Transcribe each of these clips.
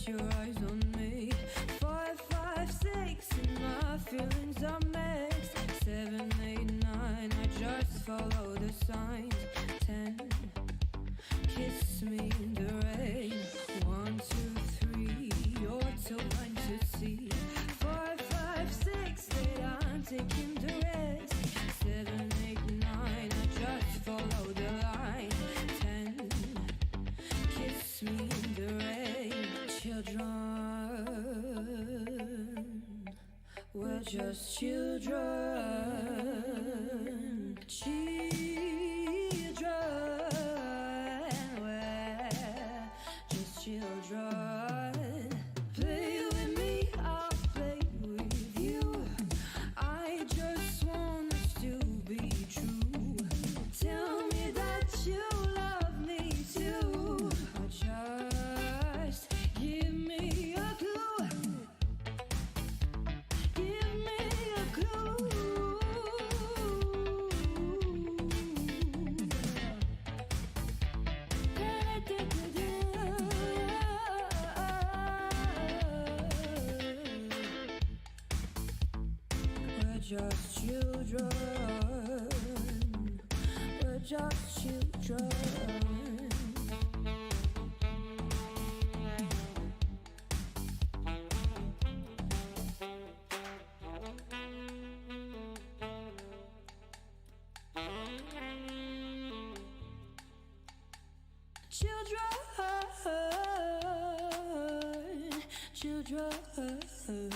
put your eyes on me. 5, 5, 6, and my feelings are mixed. 7, 8, 9, I just follow the signs. 10, kiss me in the rain. 1, 2, 3, you're too blind to see. 5, 5, 6, that I'm taking the risk. 7, 8, 9, I just follow the line. 10, kiss me in the rain. Children, we're just children. Children, we're just children. Play with me, I'll play with you. I just want us to be true. Tell me that you love me too. Or just give me a clue. Give me a clue. We're just children. We're just children. Children, children.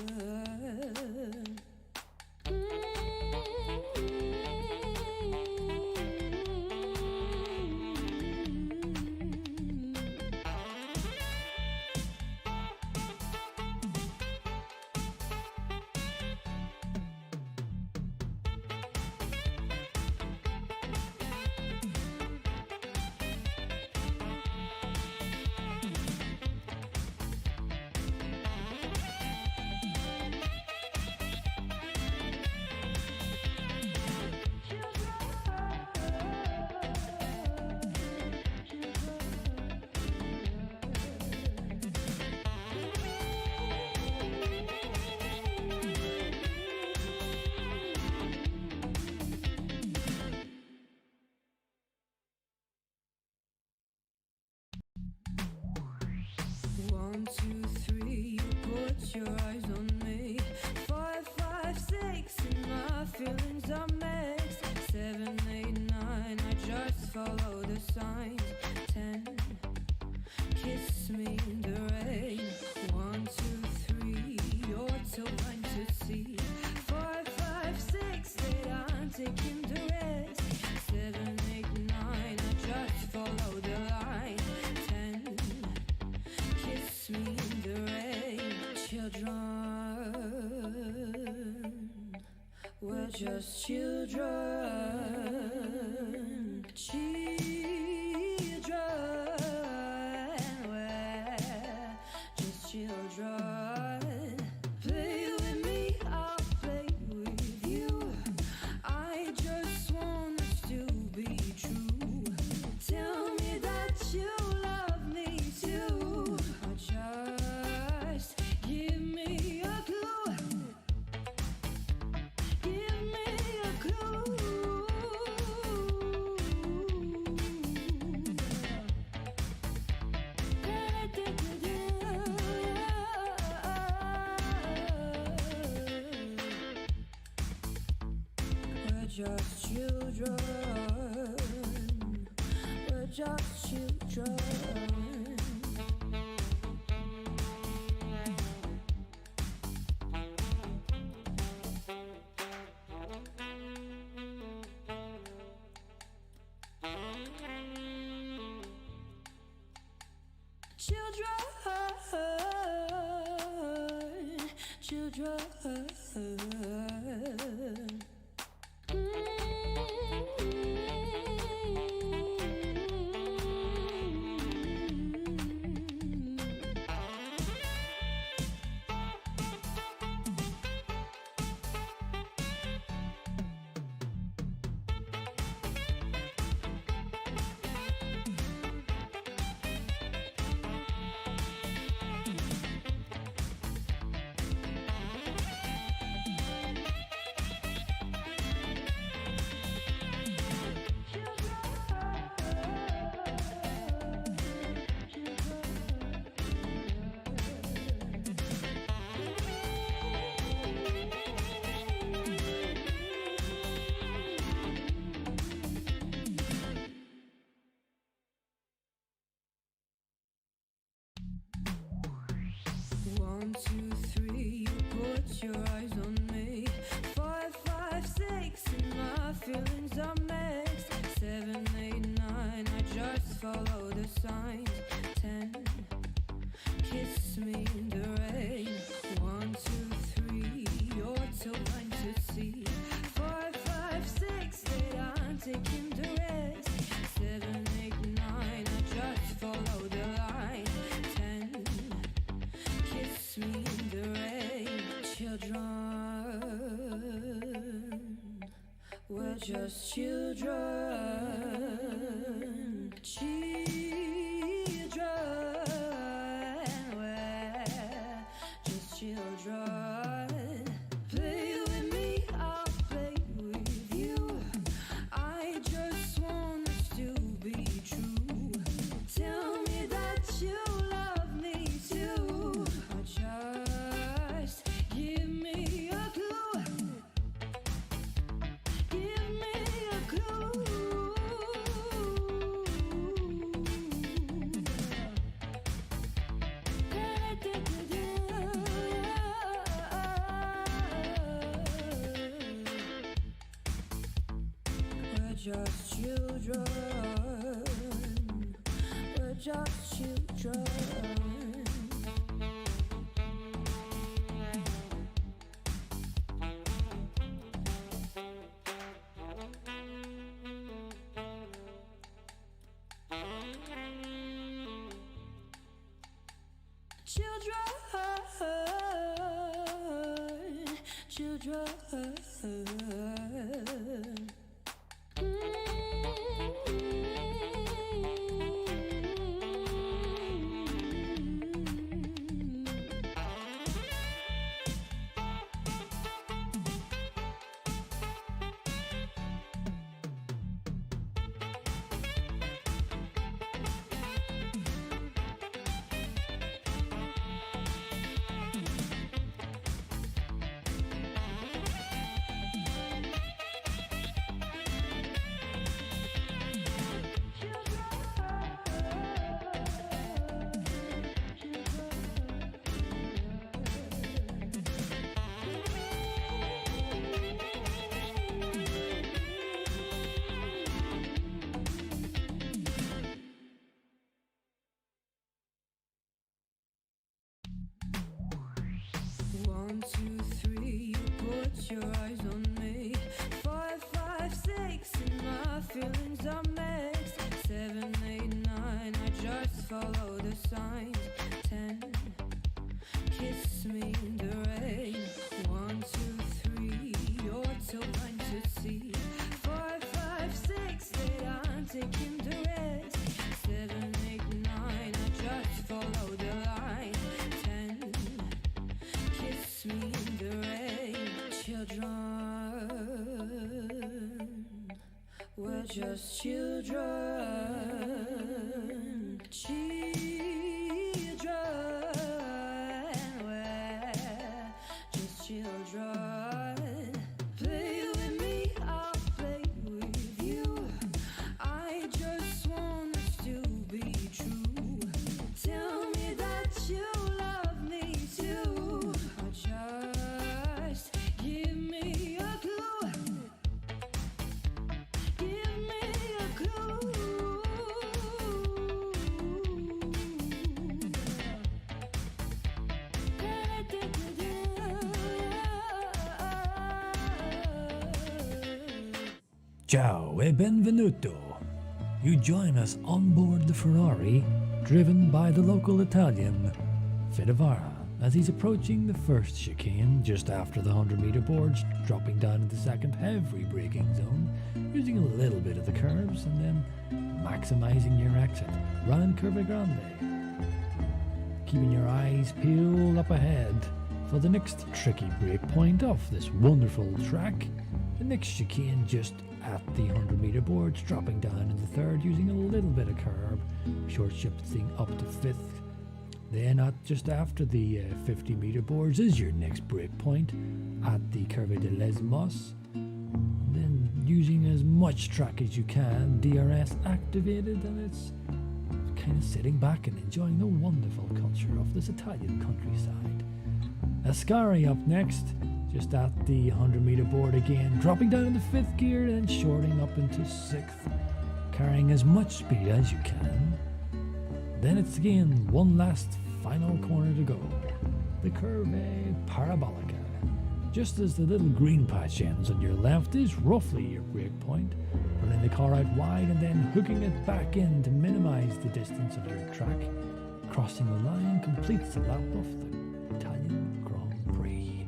One, 2, 3, you put your eyes on me. 5, 5, 6, and my feelings are mixed. 7, 8, 9, I just follow the signs. 10, kiss me in the rain. 1, 2, 3, you're too blind to see. 5, 5, 6, that I'm taking the risk. 7, 8, 9, I just follow the line. 10, kiss me in the rain. Children, we're just children. Children, we're just children. Play with me, I'll play with you. I just want us to be true. Tell me that you love me too. Or just give me a clue. Give me a clue. We're just children. We're just children. Children, children. follow the signs. 10, kiss me in the rain. 1, 2, 3, you're too blind to see. 4, 5, 6, 8, I'm taking the risk. 7, 8, 9, I just follow the line. 10, kiss me in the rain. Children, we're just children. Children, we're just children. Play with me, I'll play with you. I just want us to be true. Tell me that you love me too. Or just give me a clue. Give me a clue. We're just children. We're just children. Children, children. One, 2, 3, you put your eyes on me. 4, 5, 6, and my feelings are mixed. 7, 8, 9, I just follow the signs. 10, kiss me in the rain. 1, 2, 3, you're too blind to see. 4, 5, 6, 8, I'm taking the risk. 7, 8, 9, I just follow the line. 10, kiss me in the rain. Children, we're just children. Children, we're just children. Play with me, I'll play with you. I just want us to be true. Tell me that you love me too. Or just give me a clue. Give me a clue. Ciao e benvenuto. You join us on board the Ferrari, driven by the local Italian, Fedavara, as he's approaching the first chicane just after the 100-meter boards, dropping down into the second heavy braking zone, using a little bit of the curves and then maximising your exit round Curva Grande. Keeping your eyes peeled up ahead for the next tricky break point off this wonderful track. The next chicane just at the 100-meter boards, dropping down into third, using a little bit of curb, short shifting up to fifth. Then at just after the 50-meter boards is your next break point at the Curva de Lesmos. Then using as much track as you can, DRS activated, and it's kind of sitting back and enjoying the wonderful culture of this Italian countryside. Ascari up next, just at the 100-meter board again, dropping down into fifth gear and shorting up into sixth. carrying as much speed as you can. Then it's again one last final corner to go, the Curve Parabolica. Just as the little green patch ends on your left is roughly your brake point, running the car out wide and then hooking it back in to minimise the distance of your track. Crossing the line completes the lap of the Italian Grand Prix.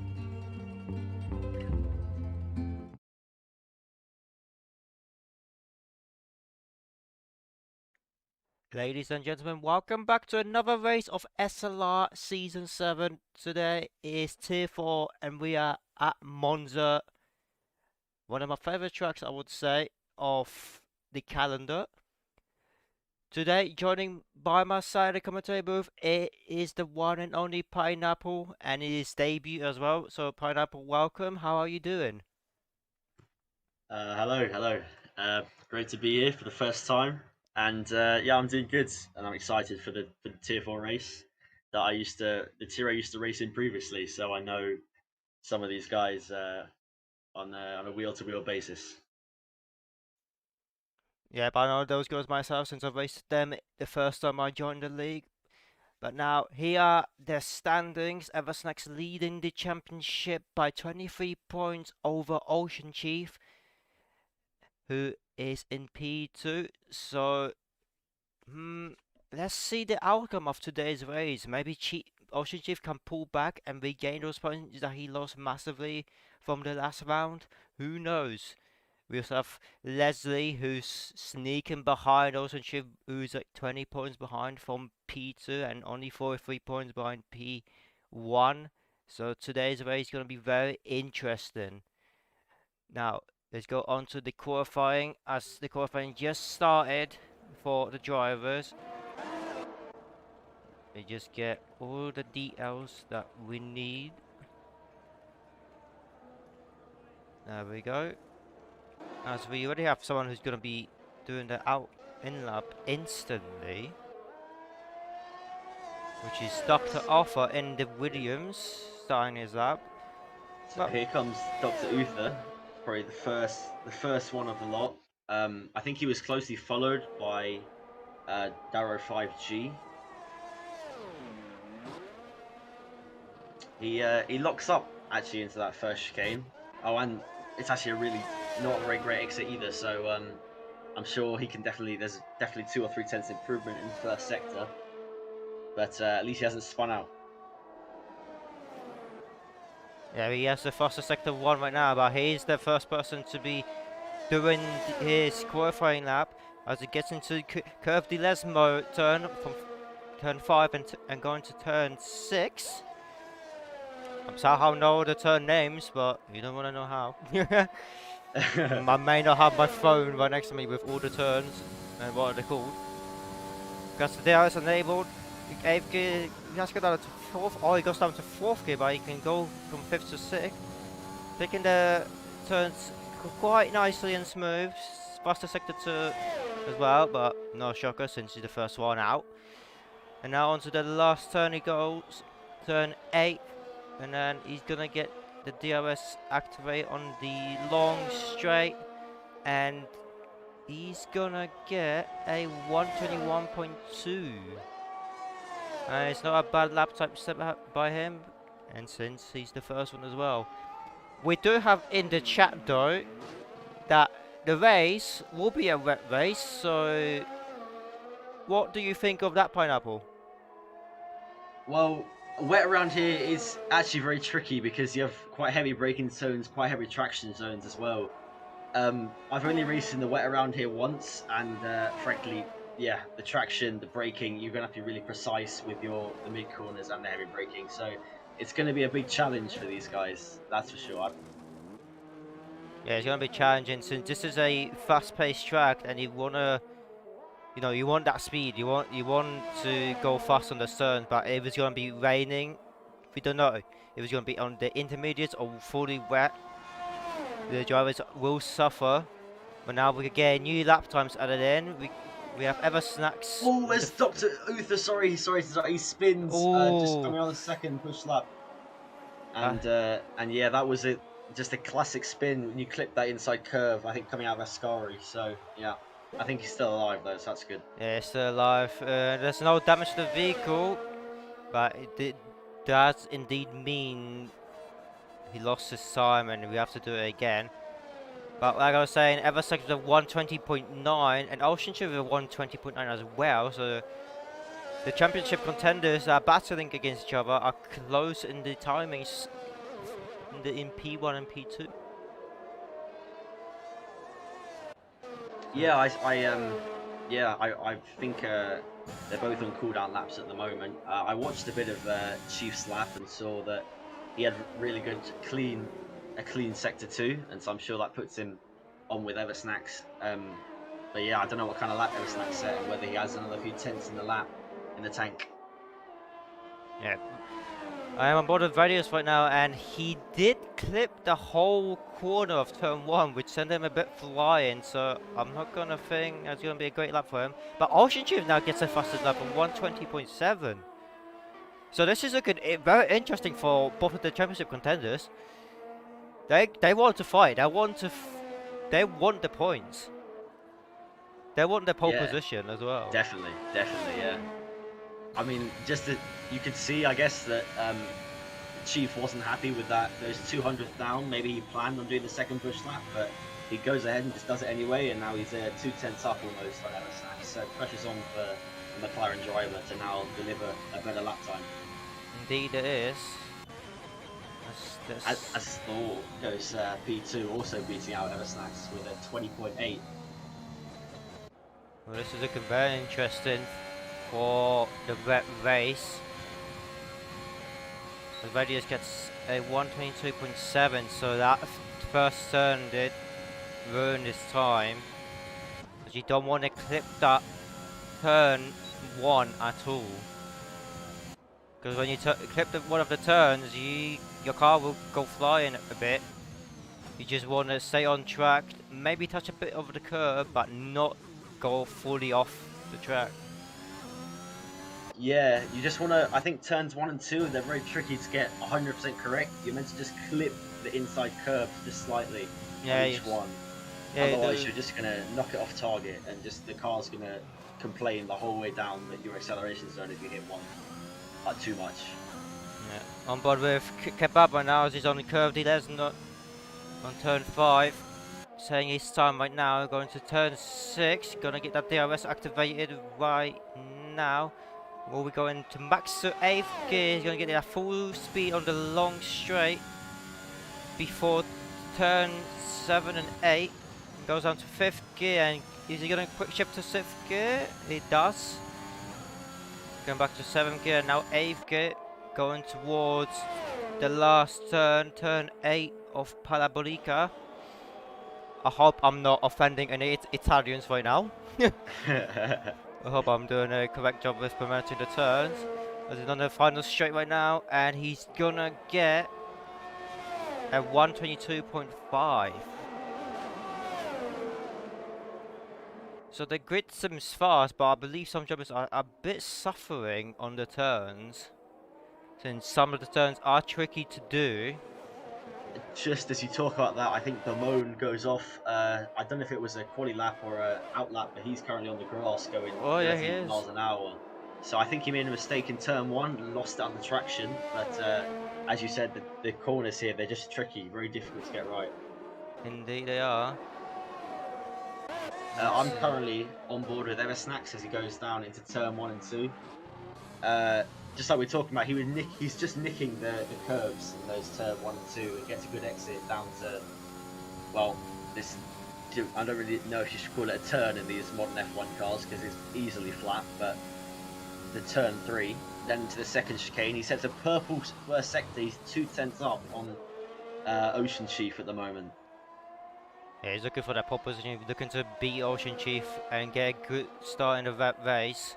Ladies and gentlemen, welcome back to another race of SLR Season 7. Today is Tier 4 and we are at Monza. One of my favourite tracks, I would say, of the calendar. Today, joining by my side, the commentary booth, it is the one and only Pineapple and his debut as well. So, Pineapple, welcome. How are you doing? Hello. Great to be here for the first time, and yeah, I'm doing good, and I'm excited for the Tier 4 race that the tier I used to race in previously. So I know some of these guys on a wheel-to-wheel basis. Yeah, but I know those guys myself since I've raced them the first time I joined the league. But now, here are their standings. Eversnack's leading the championship by 23 points over Ocean Chief, who is in P2. So, let's see the outcome of today's race. Maybe Ocean Chief can pull back and regain those points that he lost massively from the last round. Who knows? We also have Leslie, who's sneaking behind Ocean Chief, who's like 20 points behind from P2 and only 43 points behind P1. So today's race is going to be very interesting. Now, let's go on to the qualifying, as the qualifying just started for the drivers. They just get all the details that we need. There we go. As we already have someone who's going to be doing the in lap instantly, which is Dr. Arthur in the Williams starting his lap. So here comes Dr. Uther, probably the first one of the lot. I think he was closely followed by Darrow 5G. He locks up actually into that first chicane. Oh, and it's actually not a very great exit either. So I'm sure he can there's definitely 2 or 3 tenths improvement in the first sector. But at least he hasn't spun out. Yeah, he has the fastest sector 1 right now, but he's the first person to be doing his qualifying lap as he gets into Curve de Lesmo turn from turn 5 and going to turn 6. I'm sorry how I know the turn names, but you don't want to know how. I may not have my phone right next to me with all the turns and what are they called. Because the DRS enabled. 8th gear, he has to go down to 4th. Oh, he goes down to 4th gear, but he can go from 5th to 6th. Taking the turns quite nicely and smooth. Faster sector 2 as well, but no shocker since he's the first one out. And now onto the last turn he goes. Turn 8. And then he's gonna get the DRS activate on the long straight, and he's gonna get a 121.2. And it's not a bad lap type step by him, and since he's the first one as well. We do have in the chat though that the race will be a wet race, so what do you think of that, Pineapple? Well, wet around here is actually very tricky because you have quite heavy braking zones, quite heavy traction zones as well. I've only raced in the wet around here once, and frankly, yeah, the traction, the braking, you're gonna have to be really precise with the mid corners and the heavy braking. So it's gonna be a big challenge for these guys, that's for sure. Yeah, it's gonna be challenging since this is a fast-paced track, and you wanna. You know, you want that speed. You want to go fast on the turns. But if it's going to be raining, we don't know. If it's going to be on the intermediates or fully wet, the drivers will suffer. But now we get new lap times added in. We have Eversnacks. Oh, there's Dr. Uther. Sorry. He spins just coming on the second push lap. And yeah, that was just a classic spin when you clip that inside curve. I think coming out of Ascari. So yeah. I think he's still alive though, so that's good. Yeah, he's still alive. There's no damage to the vehicle, but does indeed mean he lost his time and we have to do it again. But like I was saying, Eversect with a 120.9 and Ocean Chief with a 120.9 as well. So the championship contenders are battling against each other, are close in the timings in P1 and P2. Yeah, I think they're both on cooldown laps at the moment. I watched a bit of Chief's lap and saw that he had really good clean sector 2, and so I'm sure that puts him on with Eversnacks. But yeah, I don't know what kind of lap Eversnacks set and whether he has another few tenths in the lap in the tank. Yeah, I am on board with Radius right now, and he did clip the whole corner of turn 1, which sent him a bit flying, so I'm not gonna think it's gonna be a great lap for him. But Ocean Chief now gets the fastest lap of 120.7. So this is looking very interesting for both of the championship contenders. They want to fight. They want the points. They want the pole position as well. Definitely, yeah. I mean, you could see, I guess, that Chief wasn't happy with those 200th down. Maybe he planned on doing the second push lap, but he goes ahead and just does it anyway, and now he's 2 tenths up almost on Eversnacks. So pressure's on for the McLaren driver to now deliver a better lap time. Indeed it is. As Thor goes P2, also beating out Eversnacks with a 20.8. Well, this is looking very interesting for the race. The Radius gets a 122.7, so that first turn did ruin his time. But you don't want to clip that turn 1 at all. Because when you clip one of the turns, your car will go flying a bit. You just want to stay on track, maybe touch a bit over the curb, but not go fully off the track. Yeah, you just want to, I think turns 1 and 2, they're very tricky to get 100% correct. You're meant to just clip the inside curb just slightly on each one. Yeah, otherwise you're just going to knock it off target, and just the car's going to complain the whole way down your acceleration zone if you hit one too much. Yeah. On board with Kebab right now as he's on the curve. Diles not on turn 5. Saying his time right now, going to turn 6. Gonna get that DRS activated right now. Will we go into max to 8th gear? He's gonna get that full speed on the long straight before turn 7 and 8. Goes down to 5th gear, and is he gonna quick shift to 6th gear? He does. Going back to 7th gear, now 8th gear. Going towards the last turn, turn 8 of Parabolica. I hope I'm not offending any Italians right now. I hope I'm doing a correct job with promoting the turns. As he's on the final straight right now, and he's gonna get a 122.5. So the grid seems fast, but I believe some drivers are a bit suffering on the turns, since some of the turns are tricky to do. Just as you talk about that, I think the moan goes off. I don't know if it was a quali lap or a out lap, but he's currently on the grass going 30 miles an hour. So I think he made a mistake in turn 1, lost it on the traction. But as you said, the corners here, they're just tricky, very difficult to get right. Indeed they are. I'm currently on board with Eversnacks as he goes down into turn 1 and 2. Just like we're talking about, he's just nicking the curves in those turn 1 and 2 and gets a good exit down to, well, this, I don't really know if you should call it a turn in these modern F1 cars because it's easily flat, but the turn 3, then into the second chicane, he sets a purple first sector, he's 2 tenths up on Ocean Chief at the moment. Yeah, he's looking for that pole position, he's looking to beat Ocean Chief and get a good start in the race.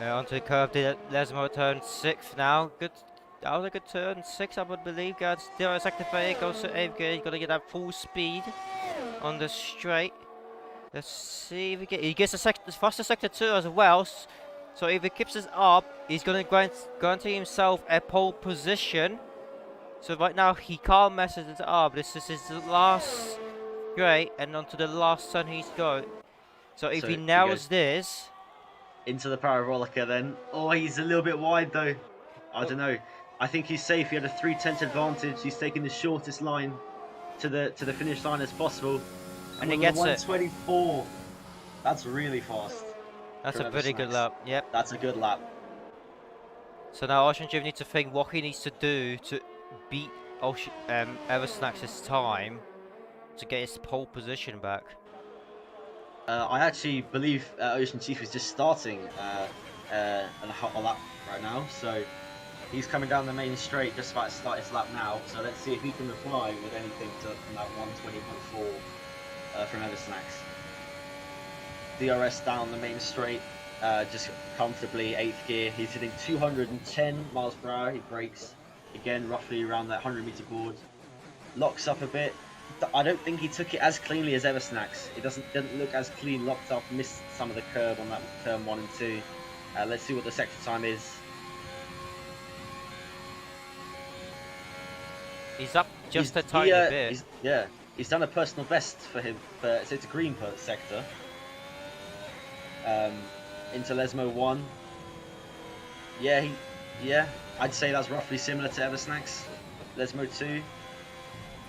Onto the curve, Lesmo turn 6th now. Good, that was a good turn 6, I would believe. Gets DRS activated, goes to 8th gear. He's got to get that full speed on the straight. Let's see if he gets the faster sector 2 as well. So if he keeps this up, he's going to guarantee himself a pole position. So right now he can't mess it up. This is his last great, and onto the last turn he's got. So if So he he nails goes this, into the Parabolica then. Oh, he's a little bit wide though. I Oh. don't know. I think he's safe. He had a 3/10 advantage. He's taking the shortest line to the finish line as possible. and he with gets a it. 124. That's really fast. That's from a pretty good Eversnax. lap. Yep. That's a good lap. So now Ocean Chief needs to think what he needs to do to beat Eversnax's time to get his pole position back. I actually believe Ocean Chief is just starting a lap right now, so he's coming down the main straight, just about to start his lap now. So let's see if he can reply with anything from that 120.4 from Eversnax. DRS down the main straight, just comfortably 8th gear. He's hitting 210 miles per hour. He brakes again roughly around that 100-meter board. Locks up a bit. I don't think he took it as cleanly as Eversnax. It doesn't look as clean. Locked up, missed some of the curb on that turn 1 and 2. Let's see what the sector time is. He's up just a tiny bit. He's done a personal best for him. So it's a green sector. Into Lesmo 1. Yeah, I'd say that's roughly similar to Eversnax. Lesmo 2.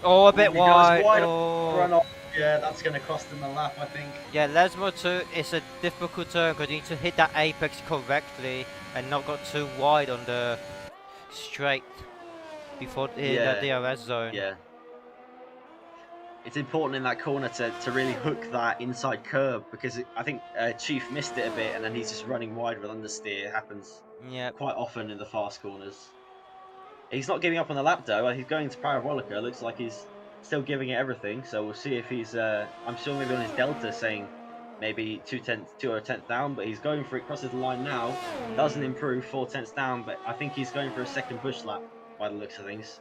Oh, a bit He goes wide. Run off. Yeah, that's going to cost him a lap, I think. Yeah, Lesmo 2 is a difficult turn because you need to hit that apex correctly and not go too wide on the straight before hitting that DRS zone. Yeah. It's important in that corner to really hook that inside curb because I think Chief missed it a bit and then he's just running wide with understeer. It happens quite often in the fast corners. He's not giving up on the lap though. He's going to Parabolica. Looks like he's still giving it everything. So we'll see if he's. I'm sure maybe on his delta saying maybe 2 or a tenth down, but he's going for it. Crosses the line now. Doesn't improve. 4 tenths down, but I think he's going for a second push lap by the looks of things.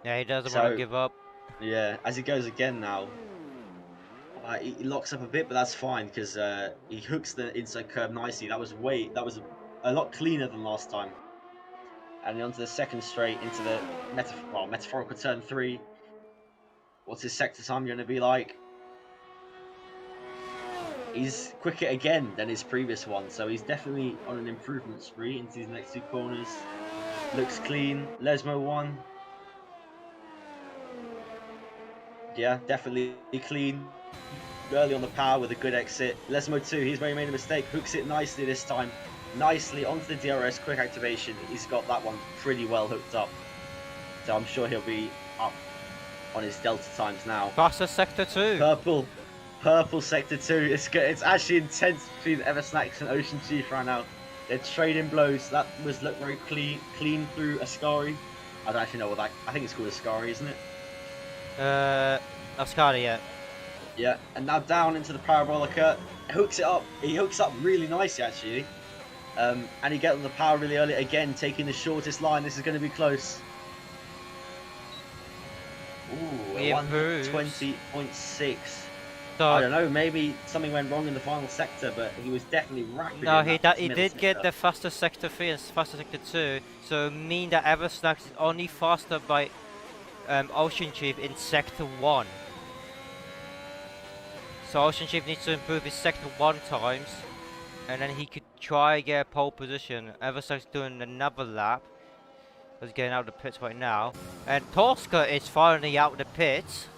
Yeah, he doesn't want to give up. Yeah, as he goes again now. He locks up a bit, but that's fine because he hooks the inside curb nicely. That was a lot cleaner than last time. And onto the second straight into the metaphorical turn 3. What's his sector time going to be like? He's quicker again than his previous one, so he's definitely on an improvement spree into these next 2 corners. Looks clean. Lesmo 1. Yeah, definitely clean. Early on the power with a good exit. Lesmo 2, he's where he made a mistake. Hooks it nicely this time. Nicely onto the DRS, quick activation. He's got that one pretty well hooked up. So I'm sure he'll be up on his delta times now. Faster sector 2. Purple sector 2. It's good. It's actually intense between Eversnax and Ocean Chief right now. They're trading blows. That looked very clean through Ascari. I don't actually know what that. I think it's called Ascari, isn't it? Ascari, yeah. Yeah, and now down into the Parabolica. Hooks it up. He hooks up really nicely actually. And he gets on the power really early again, taking the shortest line. This is going to be close. Ooh, 120.6. So, I don't know, maybe something went wrong in the final sector, but he was definitely rapid. No, he did get the faster sector 3 and faster sector 2, so mean that Eversnax is only faster by Ocean Chief in sector 1. So Ocean Chief needs to improve his sector 1 times, and then he could try and get a pole position. Eversnax doing another lap. He's getting out of the pits right now. And Tosca is finally out of the pits.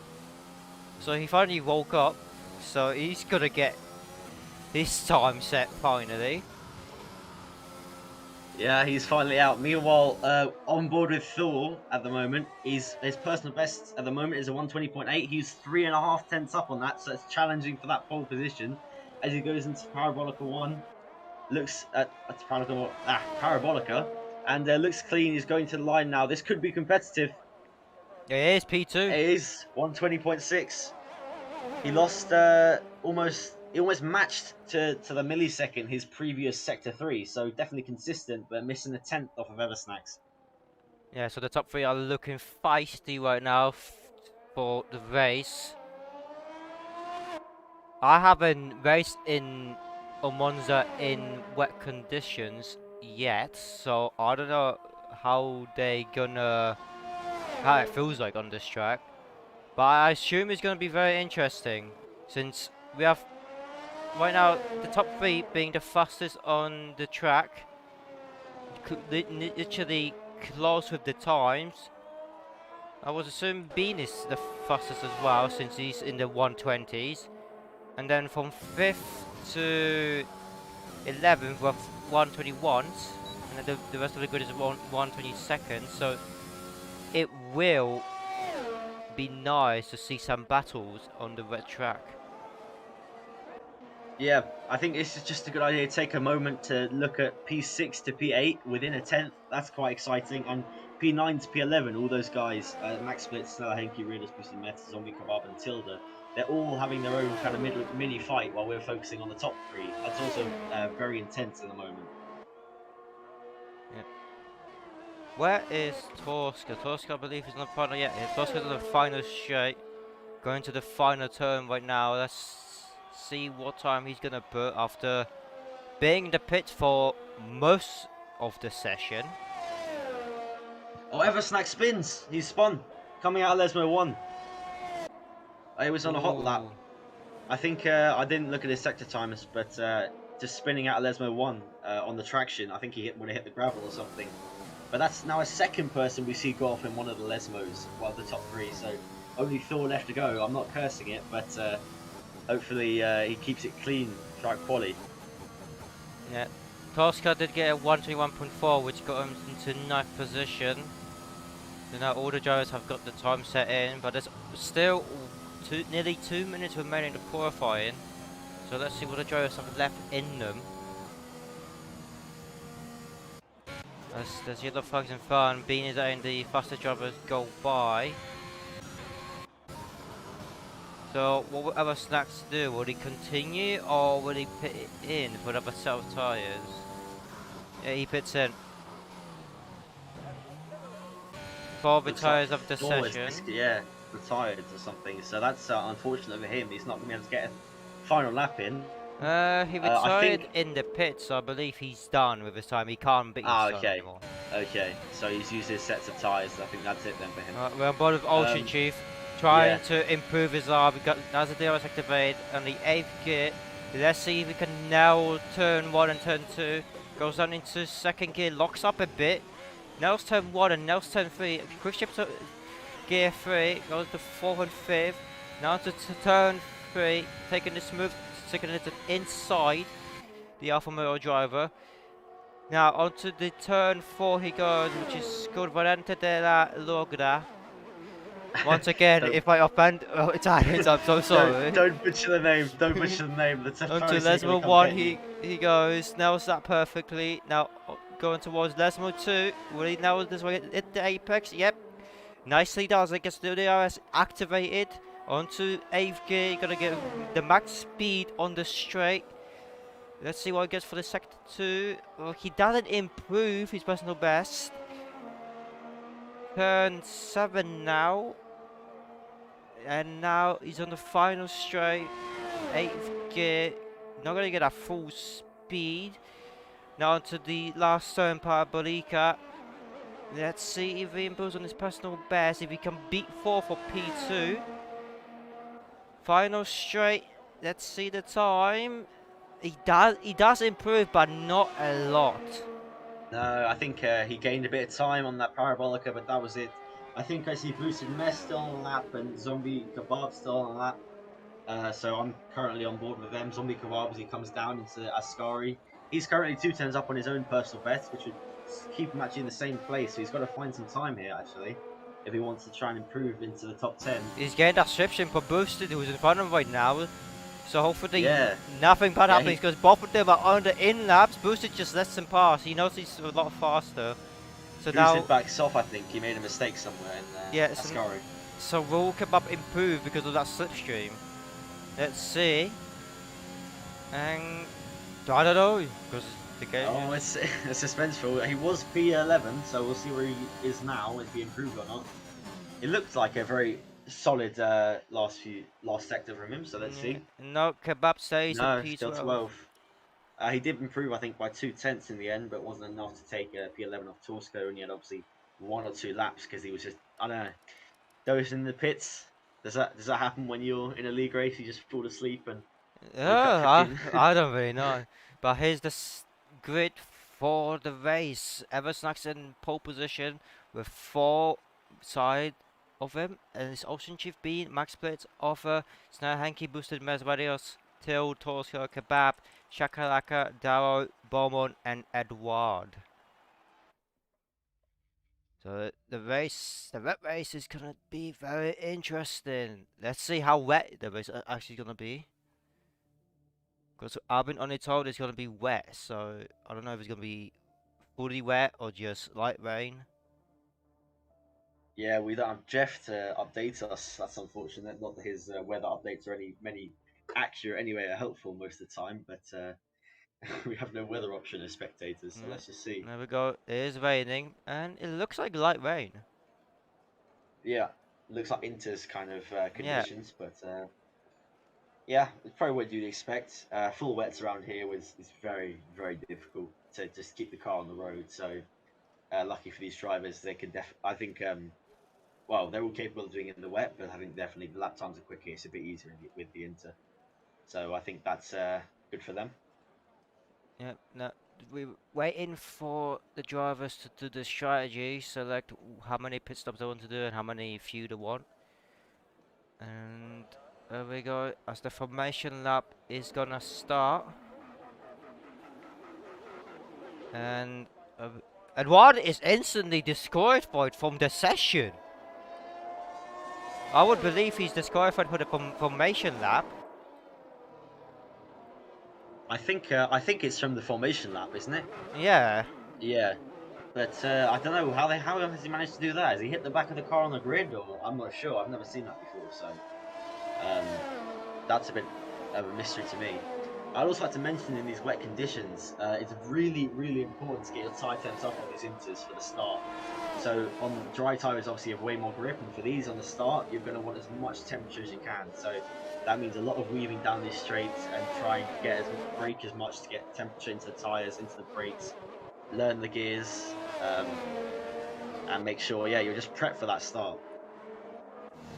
So he finally woke up. So he's gonna get his time set finally. Yeah, he's finally out. Meanwhile, on board with Thor at the moment, his personal best at the moment is a 120.8. He's 3.5 tenths up on that, so it's challenging for that pole position as he goes into Parabolica 1. Looks at Parabolica, and looks clean. He's going to the line now. This could be competitive. Yeah, it is P2. It is 120.6. He lost he almost matched to the millisecond his previous sector 3, so definitely consistent, but missing a tenth off of Eversnax. Yeah, so the top 3 are looking feisty right now for the race. I haven't raced in Monza in wet conditions yet, so I don't know how it feels like on this track. But I assume it's going to be very interesting, since we have right now the top 3 being the fastest on the track, literally close with the times. I would assume Bean is the fastest as well, since he's in the 120s. And then from 5th to 11th we have 121s, and then the rest of the grid is 122nd. So it will be nice to see some battles on the red track. Yeah, I think this is just a good idea to take a moment to look at P6 to P8 within a tenth. That's quite exciting. And P9 to P11, all those guys, Max Blitz, Snella, Henke, Readers, Boosted Meta, Zombie Kebab, and Tilda, they're all having their own kind of mini fight while we're focusing on the top 3. That's also very intense at the moment. Yeah. Where is Torska? Torska, I believe, is not final yet. Yeah, Torska's on the final straight, going to the final turn right now. Let's see what time he's gonna put after being in the pit for most of the session. Oh, Eversnack spins. He's spun. Coming out of Lesmo 1. It was on a hot lap. I think I didn't look at his sector timers, but just spinning out of Lesmo 1 on the traction, I think he would have hit the gravel or something. But that's now a second person we see go off in one of the Lesmos, well, the top 3, so only Phil left to go. I'm not cursing it, but hopefully he keeps it clean throughout quali. Yeah, Torska did get a 121.4, which got him into 9th position. So now all the drivers have got the time set in, but there's still nearly 2 minutes remaining to qualifying. So let's see what the drivers have left in them. There's yellow flags in front. Bean is letting the fastest drivers go by. So what will other Snacks do? Will he continue or will he pit it in for another set of tyres? Yeah, he pits in. For the tyres of the session. Yeah, retired or something. So that's unfortunate for him. He's not going to be able to get a final lap in. He retired in the pits, so I believe he's done with his time. He can't beat his time anymore. Okay, so he's used his sets of tyres. I think that's it then for him. We're on board with Ocean Chief, trying to improve his arm. We got as the DRS activated on the 8th gear. Let's see if we can nail turn 1 and turn 2. Goes down into 2nd gear, locks up a bit. Nails turn 1 and nails turn 3. Quick shift to gear 3, goes to 4th and 5th. Now to turn 3, taking the smooth. Taking it inside the Alfa Romeo driver. Now onto the turn 4 he goes, which is called Variante della Logra. Once again, if I offend Italians, I'm so sorry. Don't butcher the name. Don't butcher the name. That's onto Lesmo 1 he goes. Nails that perfectly. Now going towards Lesmo 2. Will he nail this way at the apex? Yep. Nicely does it. Gets the DRS activated. Onto 8th gear, you're gonna get the max speed on the straight. Let's see what he gets for the sector 2. Well, he doesn't improve his personal best. Turn 7 now. And now he's on the final straight. 8th gear, not gonna get a full speed. Now onto the last turn, Parabolica. Let's see if he improves on his personal best, if he can beat 4 for P2. Final straight, let's see the time. He does improve, but not a lot. No, I think he gained a bit of time on that Parabolica, but that was it. I think I see Boosted Mess still on the lap and Zombie Kebab still on the lap. So I'm currently on board with them. Zombie Kebab, as he comes down into Ascari. He's currently 2 turns up on his own personal best, which would keep him actually in the same place. So he's got to find some time here, actually, if he wants to try and improve into the top 10. He's getting that Slipstream for Boosted, who's in front of him right now. So hopefully nothing bad happens, because both of them are on the in laps. Boosted just lets him pass. He knows he's a lot faster. So Boosted now backs off, I think. He made a mistake somewhere in Ascari. So will Kebab improve because of that Slipstream? Let's see. And I don't know, because the game. Oh, it's suspenseful. He was P11, so we'll see where he is now, if he improved or not. It looked like a very solid last sector from him, so let's see. No, Kebab stays at P12. Still 12. He did improve, I think, by 2/10 in the end, but it wasn't enough to take P11 off Torsko, and he had obviously 1 or 2 laps because he was just, I don't know, dozing in the pits. Does that happen when you're in a league race? You just fall asleep and Yeah, I don't really know. But here's the grid for the race. Eversnack's in pole position with 4 side of him, and his Ocean Chief being Max Blitz, Offer, Snare Hanky, Boosted Mesvarios, Till, Torsko, Kebab, Shakalaka, Darrow, Beaumont, and Edward. So the wet race is gonna be very interesting. Let's see how wet the race is actually gonna be. Because I've been only told it's gonna be wet, so I don't know if it's gonna be fully wet or just light rain. Yeah, we don't have Jeff to update us. That's unfortunate. Not that his weather updates are many accurate anyway, are helpful most of the time. But we have no weather option as spectators, so Yeah. let's just see. There we go. It is raining, and it looks like light rain. Yeah, looks like Inter's kind of Yeah. conditions, but yeah, it's probably what you'd expect. Full wets around here is very difficult to just keep the car on the road. So lucky for these drivers, they can I think well, they're all capable of doing it in the wet, but I think definitely the lap times are quicker. It's a bit easier with the Inter, so I think that's good for them. Yeah. No, we're waiting for the drivers to do the strategy, select how many pit stops they want to do and how many few they want. And there we go. As the formation lap is gonna start, and Edward is instantly disqualified from the session. I would believe he's disqualified for the formation lap. I think it's from the formation lap, isn't it? Yeah. Yeah, but I don't know how has he managed to do that? Has he hit the back of the car on the grid, or I'm not sure. I've never seen that before, so that's a bit of a mystery to me. I'd also like to mention in these wet conditions, it's really important to get your tyre temps up on these Inters for the start. So on dry tyres, obviously you have way more grip, and for these on the start, you're going to want as much temperature as you can. So that means a lot of weaving down these straights and trying to get brake as much to get temperature into the tyres, into the brakes, learn the gears, and make sure, yeah, you're just prepped for that start.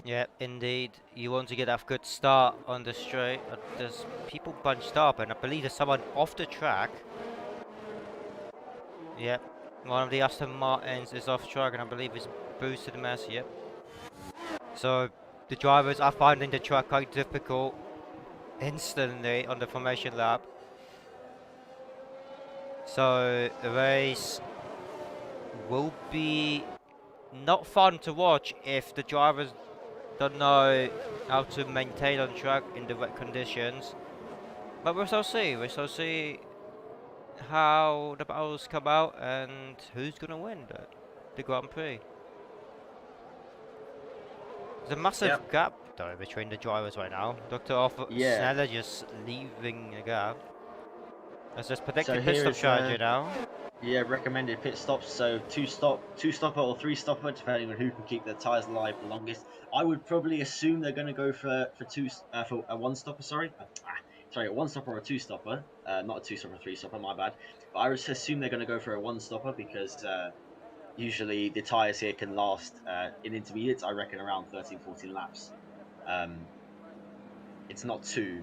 Yeah, indeed. You want to get a good start on the straight. There's people bunched up, and I believe there's someone off the track. Yep, one of the Aston Martins is off track, and I believe it's boosted the mess. Yep. So the drivers are finding the track quite difficult instantly on the formation lap. So the race will be not fun to watch if the drivers don't know how to maintain on track in the wet conditions. But we shall see. We shall see how the battles come out and who's gonna win the Grand Prix. There's a massive gap though between the drivers right now. Dr. Sneller just leaving the gap. As this predicted pit stop strategy now. Yeah, recommended pit stops. So two stopper or 3 stopper, depending on who can keep their tyres alive the longest. I would probably assume they're going to go for a 1 stopper. Sorry, a 1 stopper or a 2 stopper. Not a 2 stopper, 3 stopper. My bad. But I would assume they're going to go for a 1 stopper because usually the tyres here can last in intermediates. I reckon around 13-14 laps. It's not too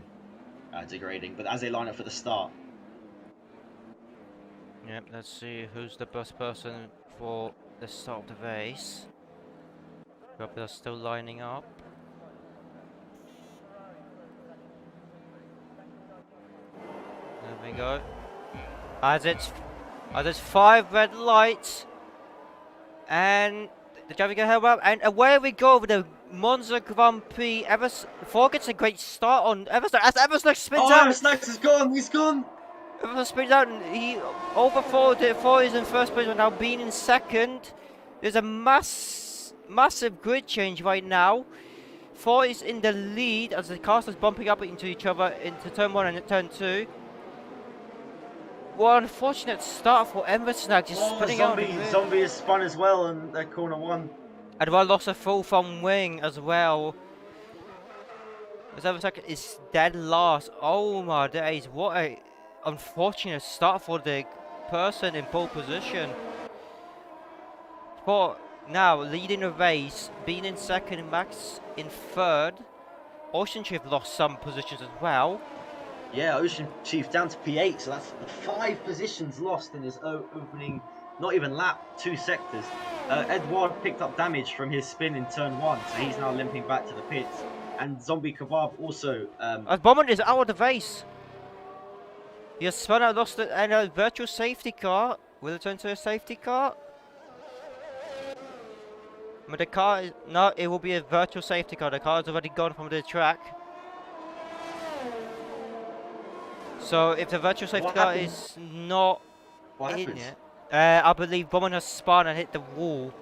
degrading, but as they line up for the start. Yep, let's see who's the best person for the start of the race. They're still lining up. There we go. As it's 5 red lights, and the driving can help out, and away we go with the Monza Grand Prix. Thor gets a great start on Eversnack as Eversnack spins out. Eversnack is gone. He's gone. Eversnack spins out, and he over Thor is in first place, but now being in second. There's a massive grid change right now. Thor is in the lead as the cars are bumping up into each other into turn 1 and turn 2. Well, unfortunate start for Eversnack, just spinning out. Zombie is spun as well in corner 1. And well, lost a full front wing as well. As Eversnack is dead last. Oh my days, what a unfortunate start for the person in pole position. But now leading the race, being in second, Max in third. Ocean Chief lost some positions as well. Yeah, Ocean Chief down to P8, so that's 5 positions lost in his opening, not even lap, 2 sectors. Edouard picked up damage from his spin in turn 1, so he's now limping back to the pits. And Zombie Kebab also... As Bowman is out of the race. He has spun out, lost it, and a virtual safety car. Will it turn to a safety car? But the car is... No, it will be a virtual safety car. The car is already gone from the track. So if the virtual safety car is not in yet, I believe Bowman has spun and hit the wall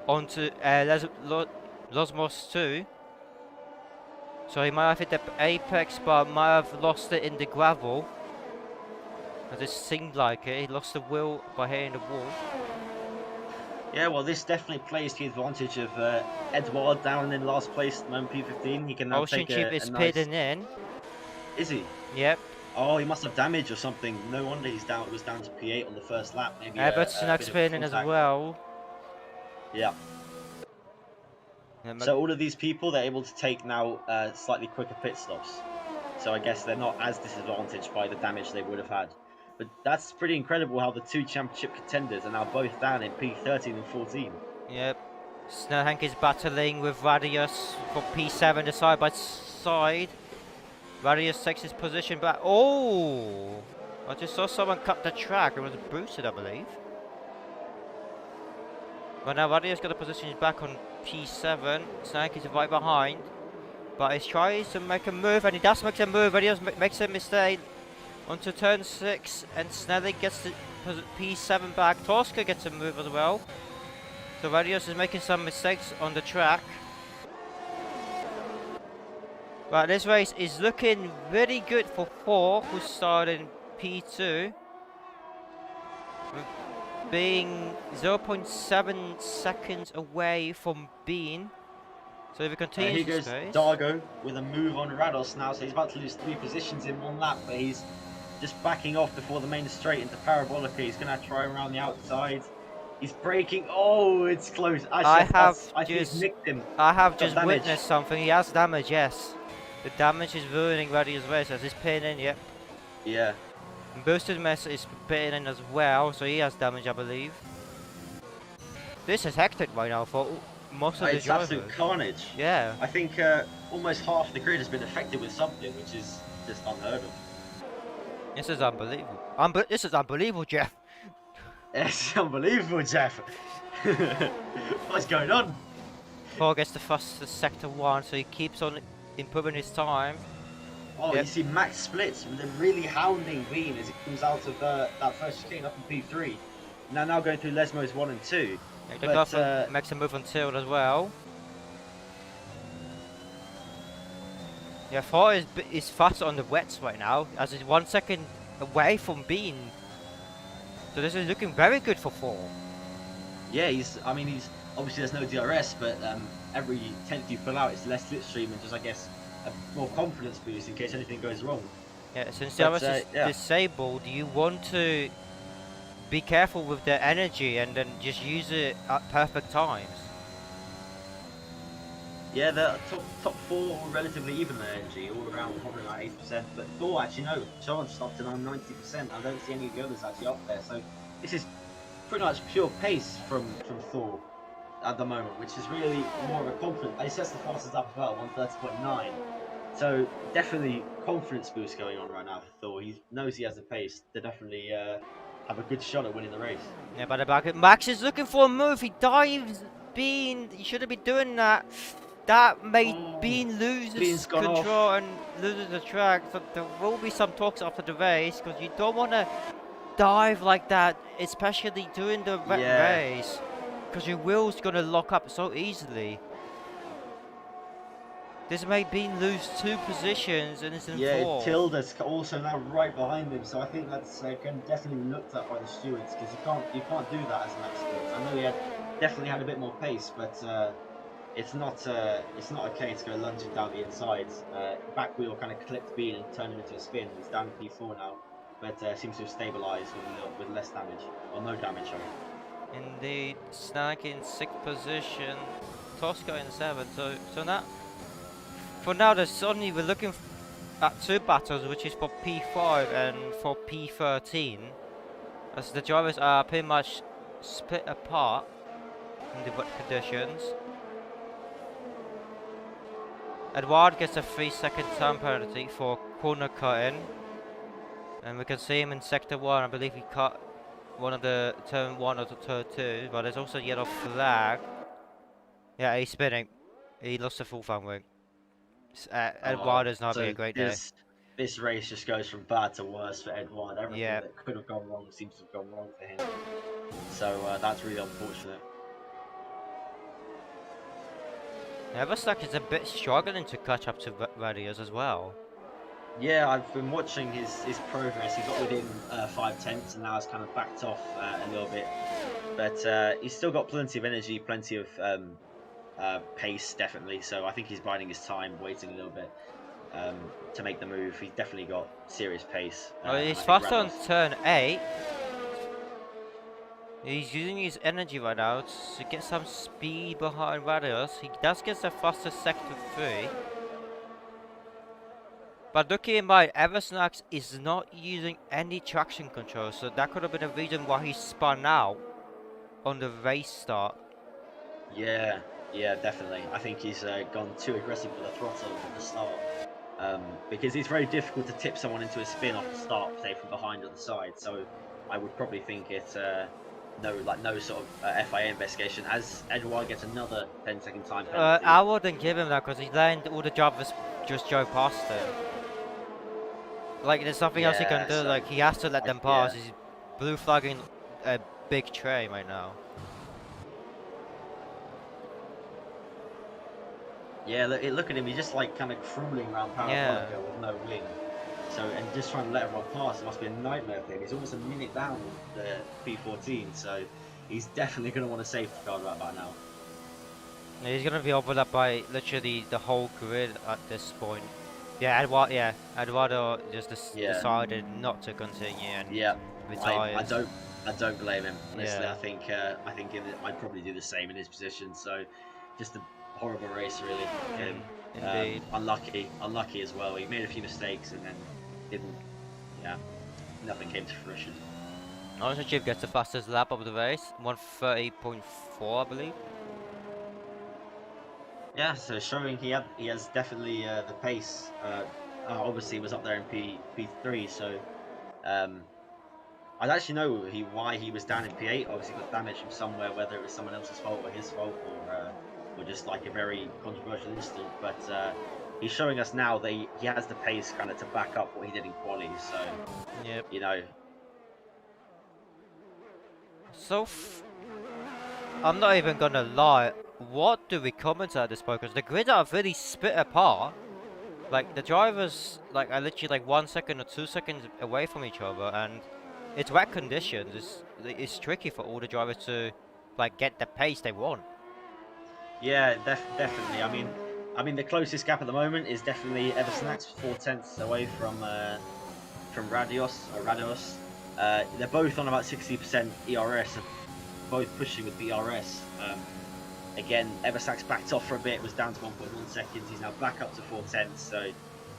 onto Losmos 2. So he might have hit the apex, but might have lost it in the gravel. As it seemed like it, he lost the wheel by hitting the wall. Yeah, well, this definitely plays to the advantage of Edouard down in last place at the moment, P15. He can now Ocean take Chief is pitting in. Is he? Yep. Oh, he must have damage or something. No wonder he's down. Was down to P8 on the first lap. Maybe. Everton's pitting as well. Yeah. So all of these people, they're able to take now slightly quicker pit stops. So I guess they're not as disadvantaged by the damage they would have had. But that's pretty incredible how the 2 championship contenders are now both down in P13 and 14. Yep. Snowhank is battling with Radius for P7 side by side. Radius takes his position back. Oh! I just saw someone cut the track. It was boosted, I believe. But now Radius got the position back on P7. Snowhank is right behind. But he tries to make a move, and he does make a move. Radius makes a mistake onto turn 6, and Snelling gets the P7 back. Tosca gets a move as well. So Radius is making some mistakes on the track. But this race is looking really good for Thor, who started in P2. Being 0.7 seconds away from Bean. So if it continues here goes Dargo with a move on Rados now, so he's about to lose 3 positions in 1 lap, but he's just backing off before the main straight into Parabolica. He's going to try around the outside. He's braking. Oh, it's close. I think he's nicked him. I have just witnessed something. He has damage, yes. The damage is ruining Radius' race as he's pitting in, yep. Yeah. And Boosted Mess is pitting in as well, so he has damage, I believe. This is hectic right now for most of the drivers. It's absolute carnage. Yeah. I think almost half the grid has been affected with something, which is just unheard of. This is unbelievable. This is unbelievable, Jeff. It's unbelievable, Jeff. What's going on? Thor gets the fastest sector 1, so he keeps on improving his time. Oh, you see Max splits, and they're really hounding Bean as it comes out of that first chicane up in P3. Now going through Lesmos 1 and 2. Yeah, makes a move on Tilt as well. Yeah, Thor is fast on the wets right now, as he's 1 second away from Bean. So this is looking very good for Thor. Yeah, he's obviously there's no DRS, but every 10th you pull out, it's less slipstream and just, I guess, a more confidence boost in case anything goes wrong. Yeah, since DRS is disabled, you want to be careful with the energy and then just use it at perfect times. Yeah, the top 4 were relatively even their energy, all around probably like 8%. But Thor actually no, Sean stopped around 90%. I don't see any of the others actually up there. So this is pretty much pure pace from Thor at the moment, which is really more of a confidence. He sets the fastest up as well, 130.9. So definitely confidence boost going on right now for Thor. He knows he has the pace to definitely have a good shot at winning the race. Yeah, but the back, Max is looking for a move. He dives. Bean, he shouldn't be doing that. That made Bean lose his control and loses the track. So there will be some talks after the race because you don't want to dive like that, especially during the race, because your wheel's going to lock up so easily. This made Bean lose 2 positions and it's in 4. Yeah, Tilda's also now right behind him, so I think that's definitely looked at by the stewards because you can't do that as an accident. I know he definitely had a bit more pace, but it's not okay to go lunging down the insides. Back wheel kind of clipped Bean and turned him into a spin. He's down to P4 now, but seems to have stabilised with less damage, or no damage, sorry. Indeed, Snag in 6th position, Tosca in 7th. So now, for now, we're looking at 2 battles, which is for P5 and for P13, as the drivers are pretty much split apart in the wet conditions. Edward gets a 3-second time penalty for corner cutting, and we can see him in sector 1. I believe he cut one of the turn 1 or the turn 2, but there's also a yellow flag. Yeah, he's spinning. He lost the full front wing. Edward is not having a great day. This race just goes from bad to worse for Edward. Everything that could have gone wrong seems to have gone wrong for him. So that's really unfortunate. Everstack is a bit struggling to catch up to Radius as well. Yeah, I've been watching his progress. He got within 5/10 and now has kind of backed off a little bit. But he's still got plenty of energy, plenty of pace, definitely. So I think he's biding his time, waiting a little bit to make the move. He's definitely got serious pace. He's faster on turn 8. He's using his energy right now to get some speed behind Radius. He does get the fastest sector 3. But looking in mind, Eversnax is not using any traction control, so that could have been a reason why he spun out on the race start. Yeah, definitely. I think he's gone too aggressive with the throttle at the start. Because it's very difficult to tip someone into a spin off the start, say from behind or the side. So I would probably think it's no sort of FIA investigation, as Edouard gets another 10-second time penalty. I wouldn't give him that because he's letting all the drivers just drove past him. Like, there's nothing else he can do. So, like, he has to let them pass. He's blue flagging a big train right now. Yeah, look at him. He's just like kind of crumbling around Parabolica with no wing. So, and just trying to let everyone pass, it must be a nightmare for him. He's almost a minute down with the P14, so he's definitely going to want a safety car right about now. He's going to be overlapped by literally the whole grid at this point. Yeah, Eduardo just decided not to continue and retired. I don't blame him. Honestly, I think I'd probably do the same in his position. So, just a horrible race, really. Indeed. Unlucky as well. He made a few mistakes and then nothing came to fruition. Honestly, Chip gets the fastest lap of the race, 1:30.4, I believe. Yeah, so showing he has definitely the pace. Obviously, he was up there in P3, so I actually know why he was down in P8. Obviously, got damage from somewhere, whether it was someone else's fault or his fault, or just like a very controversial incident. But he's showing us now that he has the pace kind of to back up what he did in quali. So you know. So I'm not even gonna lie. What do we comment at this point? Because the grids are really split apart. Like, the drivers are literally like 1 second or 2 seconds away from each other, and it's wet conditions. It's tricky for all the drivers to get the pace they want. Yeah, definitely. I mean, the closest gap at the moment is definitely Eversnax, 4/10 away from Radios. They're both on about 60% ERS, both pushing with BRS. Again, Eversax backed off for a bit, was down to 1.1 seconds. He's now back up to 4/10, so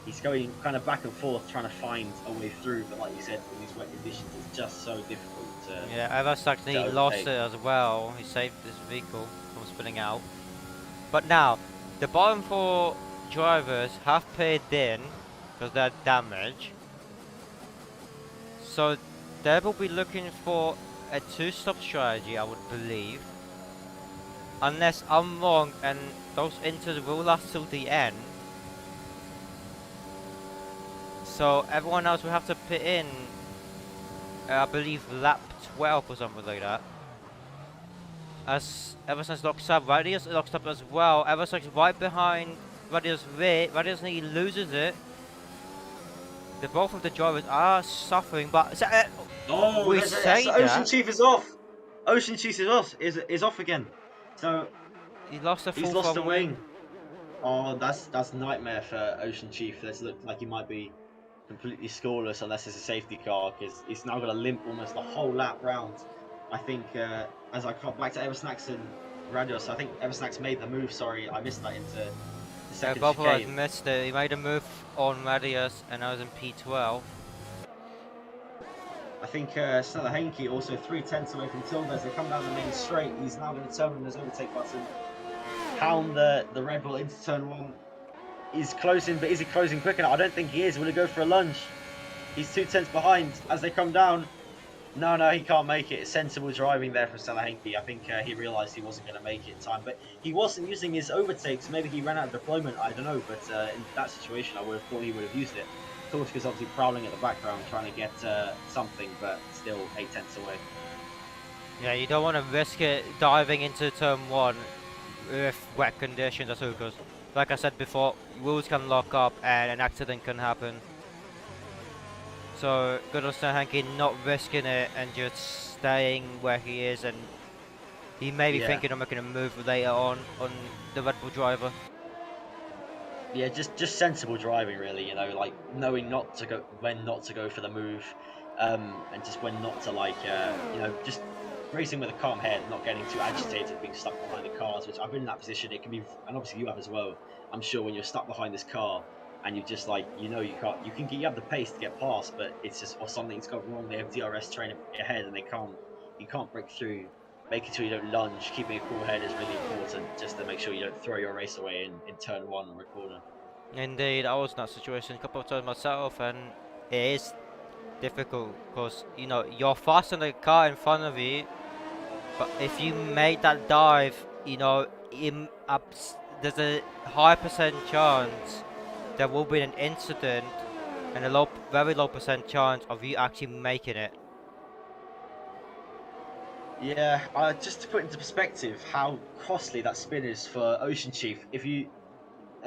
he's going kind of back and forth, trying to find a way through. But like you said, in these wet conditions, it's just so difficult to. Yeah, Eversax lost it as well. He saved his vehicle from spinning out. But now, the bottom 4 drivers have paid in because they're damaged. So they will be looking for a 2-stop strategy, I would believe. Unless I'm wrong and those inters will last till the end. So everyone else will have to pit in, I believe, lap 12 or something like that. As Eversnax locks up, Radius locks up as well. Eversnax right behind Radius rear. Radius nearly loses it. Both of the drivers are suffering, but Ocean Chief is off. Ocean Chief is off again. So he lost a wing. Oh, that's nightmare for Ocean Chief. This looks like he might be completely scoreless unless it's a safety car, because he's now got to limp almost the whole lap round I think as I got back to Eversnacks and Radios, I think Eversnacks made the move. Sorry, I missed that into the second Both of us chicane. missed it. He made a move on Radius, and I was in P12. I think Stella Henke also 3/10 away from Tilda as they come down the main straight. He's now going to turn on his overtake button, pound the Red Bull into turn 1. He's closing, but is he closing quick enough? I don't think he is. Will he go for a lunge? He's 2/10 behind as they come down. No, he can't make it. Sensible driving there from Stella Henke. I think he realised he wasn't going to make it in time, but he wasn't using his overtake, so maybe he ran out of deployment. I don't know, but in that situation, I would have thought he would have used it. Torchka's obviously prowling at the background, trying to get something, but still 8/10 away. Yeah, you don't want to risk it diving into turn 1 with wet conditions, that's all, because, like I said before, wheels can lock up and an accident can happen. So, good on Hanky not risking it and just staying where he is, and he may be thinking of making a move later on the Red Bull driver. Yeah, just sensible driving, really. You know, like knowing not to go when not to go for the move, and just when not to you know, just racing with a calm head, not getting too agitated, being stuck behind the cars. Which I've been in that position. It can be, and obviously you have as well. I'm sure when you're stuck behind this car and you just you know you have the pace to get past, but it's just or something's gone wrong. They have DRS train ahead and you can't break through. Making sure you don't lunge, keeping a cool head is really important, just to make sure you don't throw your race away in turn 1 or a corner. Indeed, I was in that situation a couple of times myself, and it is difficult because, you know, you're fast in the car in front of you, but if you make that dive, you know, there's a high percent chance there will be an incident and a very low percent chance of you actually making it. Yeah, just to put into perspective how costly that spin is for Ocean Chief. If you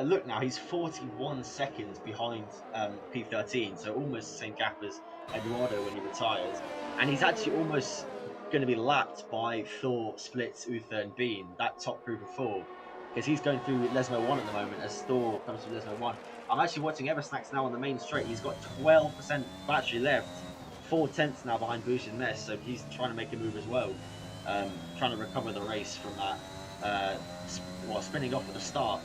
look now, he's 41 seconds behind P13, so almost the same gap as Eduardo when he retires, and he's actually almost going to be lapped by Thor, Splits, Uther, and Bean, that top group of 4, because he's going through Lesmo 1 at the moment as Thor comes through Lesmo 1. I'm actually watching Eversnacks now on the main straight. He's got 12% battery left. 4/10 now behind Boosted Mess, so he's trying to make a move as well, trying to recover the race from that spinning off at the start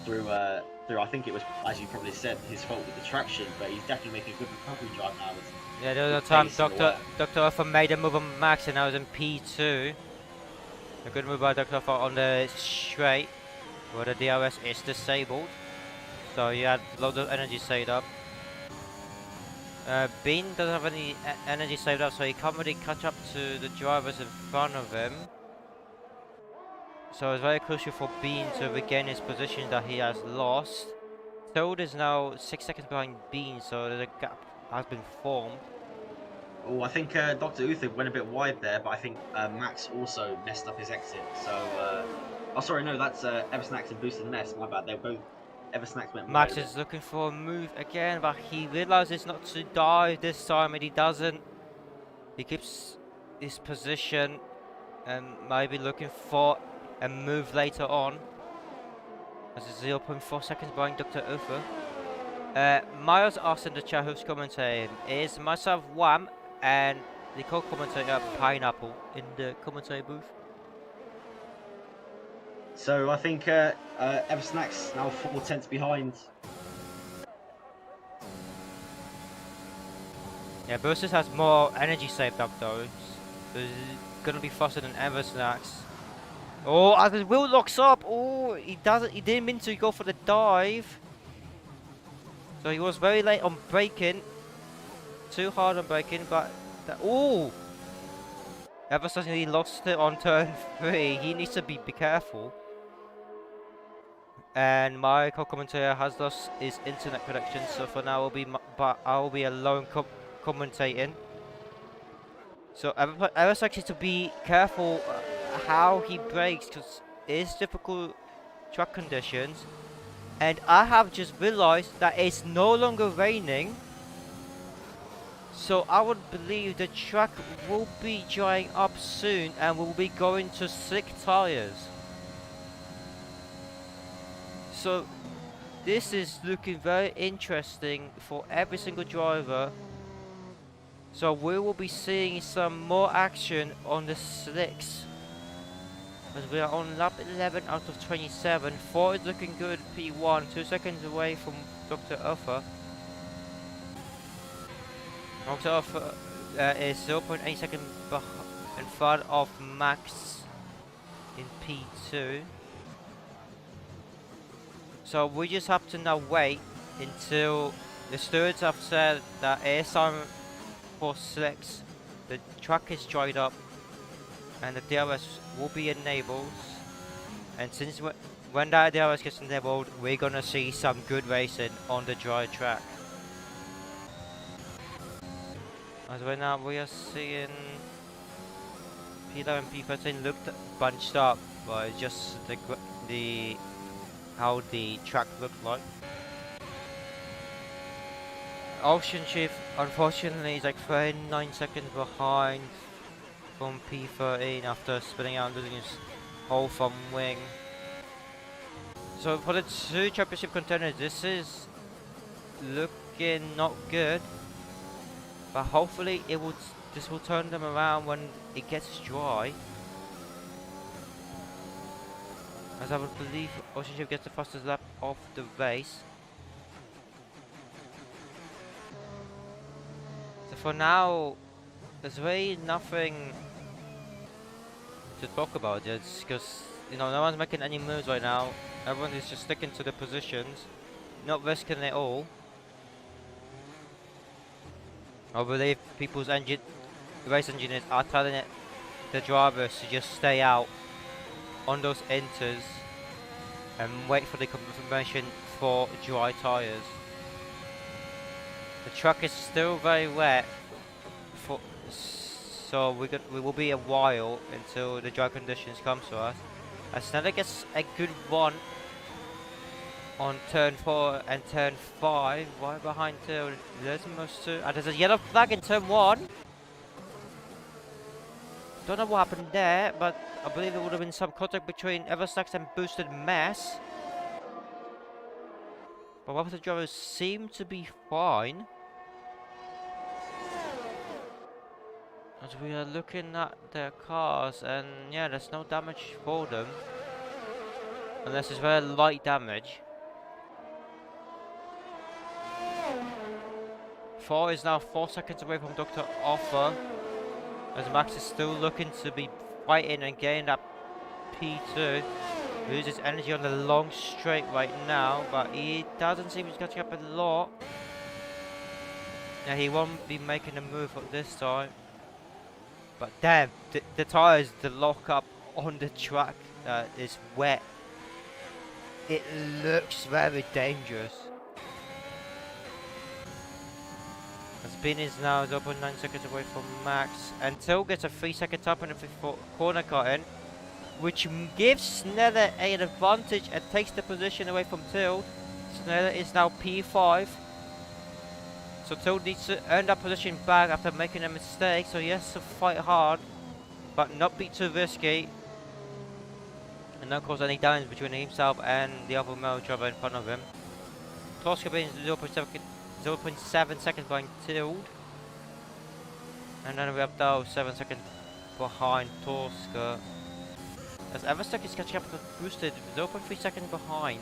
through I think it was, as you probably said, his fault with the traction, but he's definitely making a good recovery drive now. Yeah, the other time Dr. Alpha made a move on Max and I was in P2. A good move by Dr. Alpha on the straight where the DRS is disabled, so he had loads of energy saved up. Bean doesn't have any energy saved up, so he can't really catch up to the drivers in front of him. So it's very crucial for Bean to regain his position that he has lost. Toad is now 6 seconds behind Bean, so the gap has been formed. Oh, I think Dr. Uther went a bit wide there, but I think Max also messed up his exit. So, oh sorry, no, that's Eversnacks and Boosted Mess. My bad. They both. Eversnacks went Max wide. is looking for a move again, but he realizes not to dive this time, and he doesn't. He keeps his position and maybe looking for a move later on. As a 0.4 seconds behind Dr. Uther. Miles asked in the chat who's commentating. Is myself Wham and the co-commentator Pineapple in the commentary booth. So I think Eversnacks now 4/10 behind. Yeah, Boosters has more energy saved up though. So he's gonna be faster than Eversnacks. Oh, as his wheel locks up. Oh, he didn't mean to go for the dive. So he was very late on braking. Too hard on braking, but oh! Eversnacks he lost it on turn 3. He needs to be careful. And my co-commentator has lost his internet connection, so for now I'll be alone commentating. So Eversnacks needs to be careful how he brakes, because it's difficult track conditions. And I have just realized that it's no longer raining, so I would believe the track will be drying up soon and we'll be going to slick tires. So this is looking very interesting for every single driver So we will be seeing some more action on the slicks. As we are on lap 11 out of 27. 4 is looking good, P1, 2 seconds away from Dr. Uffer. Dr. Uffer is 0.8 seconds in front of Max in P2. So we just have to now wait until the stewards have said that it is time for slicks, the track is dried up, and the DRS will be enabled. And since when that DRS gets enabled, we're gonna see some good racing on the dry track. As right now we are seeing P11 and P13 looked bunched up, but it's just the how the track looked like. Ocean Chief, unfortunately, is like 39 seconds behind from P13 after spinning out and losing his whole front wing. So for the 2 championship contenders, this is looking not good, but hopefully this will turn them around when it gets dry. As I would believe Ocean Chief gets the fastest lap of the race. So for now, there's really nothing to talk about, just because, you know, no one's making any moves right now. Everyone is just sticking to the positions, not risking it all. I believe people's race engineers are telling the drivers to just stay out on those inters and wait for the confirmation for dry tyres. The track is still very wet, so we will be a while until the dry conditions come to us. As Sneller gets a good run on turn 4 and turn 5, right behind Till. There's almost 2, and there's a yellow flag in turn 1. Don't know what happened there, but I believe there would have been some contact between Everstacks and Boosted Mass. But both the drivers seem to be fine. As we are looking at their cars, and yeah, there's no damage for them. Unless it's very light damage. 4 is now 4 seconds away from Dr. Offer. As Max is still looking to be fighting and getting that P2. Loses energy on the long straight right now, but he doesn't seem to be catching up a lot. Now he won't be making a move at this time. But damn, the tyres, the lock up on the track is wet. It looks very dangerous. Spin is now 0.9 seconds away from Max. Until gets a 3-second tap in the corner cut in, which gives Sneller an advantage and takes the position away from Till. Sneller is now P5. So Till needs to earn that position back after making a mistake, so he has to fight hard, but not be too risky, and not cause any damage between himself and the other male driver in front of him. Tosca being 0.7 seconds behind Till, and then we have Dow 7 seconds behind Tosca. As Everstack is catching up with Boosted, 0.3 seconds behind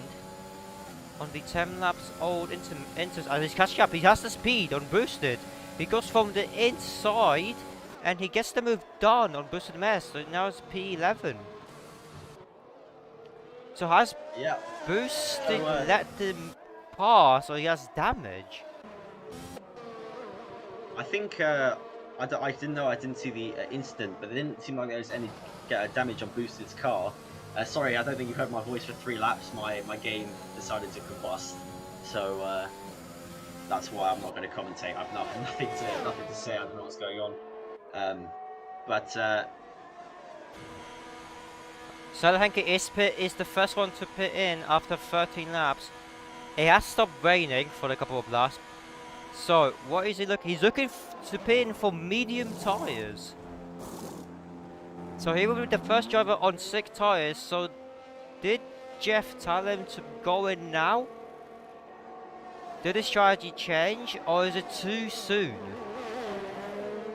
on the 10 laps old inters, and he's catching up. He has the speed on Boosted. He goes from the inside and he gets the move done on Boosted Mess, so now it's P11. So has Boosted let them pass, or he has damage? I think I didn't know. I didn't see the incident, but it didn't seem like there was any damage on Boosted's car. Sorry, I don't think you heard my voice for 3 laps. My game decided to combust, so that's why I'm not going to commentate. I've nothing to say. I don't know what's going on. Salahanke is the first one to pit in after 13 laps. It has stopped raining for a couple of laps. So what is he looking? He's looking to pit in for medium tyres. So he will be the first driver on 6 tyres. So did Jeff tell him to go in now? Did his strategy change, or is it too soon?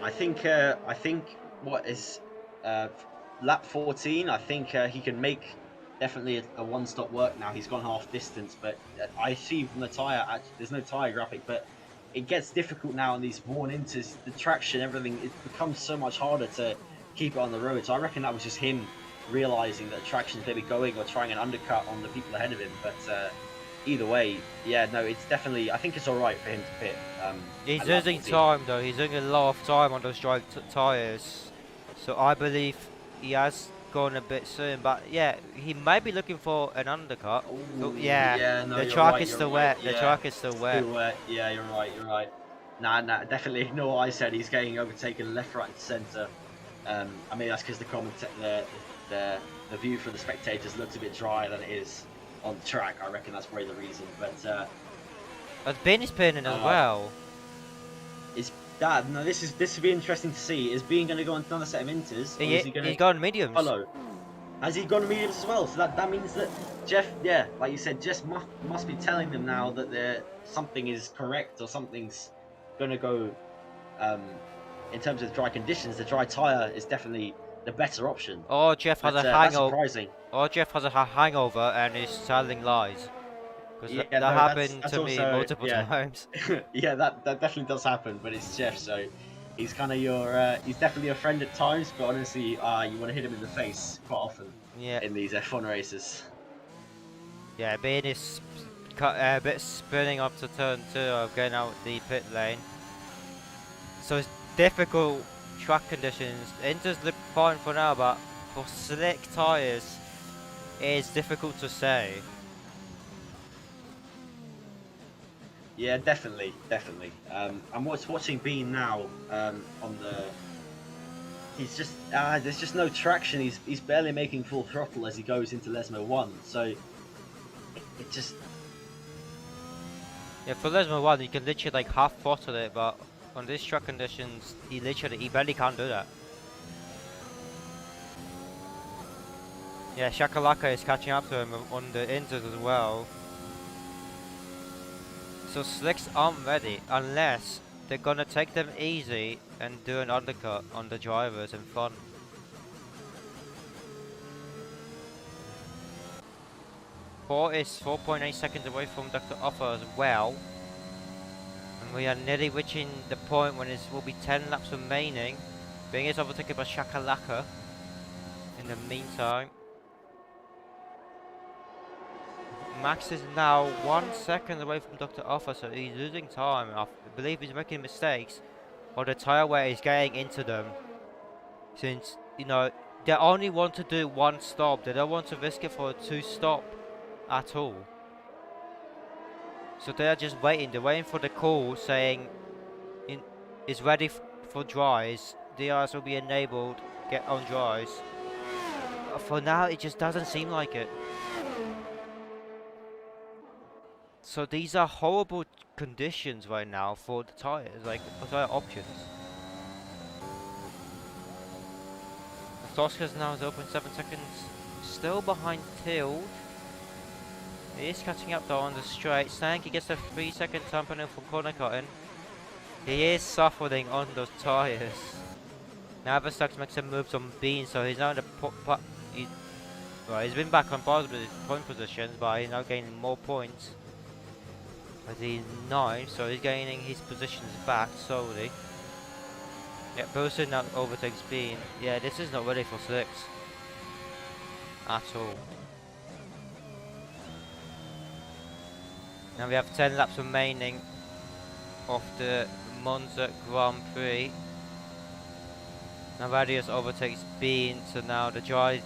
I think what is lap 14. I think he can make definitely a one-stop work now. He's gone half distance, but I see from the tire. There's no tire graphic, but it gets difficult now on these worn inters. The traction, everything, it becomes so much harder to keep it on the road. So I reckon that was just him realizing that traction's maybe going or trying an undercut on the people ahead of him. But either way, yeah, no, it's definitely. I think it's all right for him to pit. He's losing time though. He's losing a lot of time on those dry tires. So I believe he has gone a bit soon. But yeah, he might be looking for an undercut. Ooh, yeah, no, the you're track right, is you're still right, wet. yeah. The track is still wet. Still wet. Yeah, you're right. You're right. Nah, definitely ignore what I said. He's getting overtaken left, right, and centre. I mean that's because the view from the spectators looks a bit drier than it is on the track. I reckon that's probably the reason. But Ben is pinning as well. is that no? This would be interesting to see. Is Bean going to go on another set of inters? Or is he going to He's gone mediums. follow? Has he gone mediums as well? So that means that Jeff, yeah, like you said, Jeff must be telling them now that something is correct or something's going to go. In terms of dry conditions, the dry tyre is definitely the better option. Or Jeff has a That's hangover. surprising. Or Jeff has a hangover and is telling lies. Because Yeah, that no, happened that's to me also- multiple yeah. times. Yeah, that definitely does happen, but it's Jeff, so he's kind of your he's definitely your friend at times, but honestly, you want to hit him in the face quite often Yeah, in these F1 races. yeah. Ben is a bit spinning up to turn 2 of getting out the pit lane. So it's difficult track conditions. Inter's the fine for now, but for slick tyres, it's difficult to say. Yeah, definitely. I'm watching Bean now on the. He's just there's just no traction. He's barely making full throttle as he goes into Lesmo 1. So it just Yeah, for Lesmo 1, you can literally like half throttle it, but on these track conditions, he barely can't do that. Yeah, Shakalaka is catching up to him on the inters as well. So slicks aren't ready unless they're gonna take them easy and do an undercut on the drivers in front. Four is 4.8 seconds away from Dr. Offer as well. And we are nearly reaching the point when it will be 10 laps remaining. Being is overtaken by Shakalaka in the meantime. Max is now 1 second away from Dr. Offer, so he's losing time. I believe he's making mistakes, or the tyre wear is getting into them. Since, you know, they only want to do one stop, they don't want to risk it for a 2-stop at all. So they're just waiting, they're waiting for the call saying is ready for dries, DRS will be enabled, get on dries. For now, it just doesn't seem like it. So these are horrible conditions right now for the tyres, like for tyre options. Tosca's now 0.7 seconds, still behind Tilt. He is catching up though on the straight. Stanky gets a 3-second time penalty for corner cutting. He is suffering on those tyres. Now Verstappen makes some moves on Bean, so he's now in the he's been back on positive point positions, but he's now gaining more points. As he's 9, so he's gaining his positions back slowly. Yeah, Bosun now overtakes Bean. Yeah, this is not ready for 6 at all. Now we have 10 laps remaining of the Monza Grand Prix. Now Radius overtakes Bean, so now the dry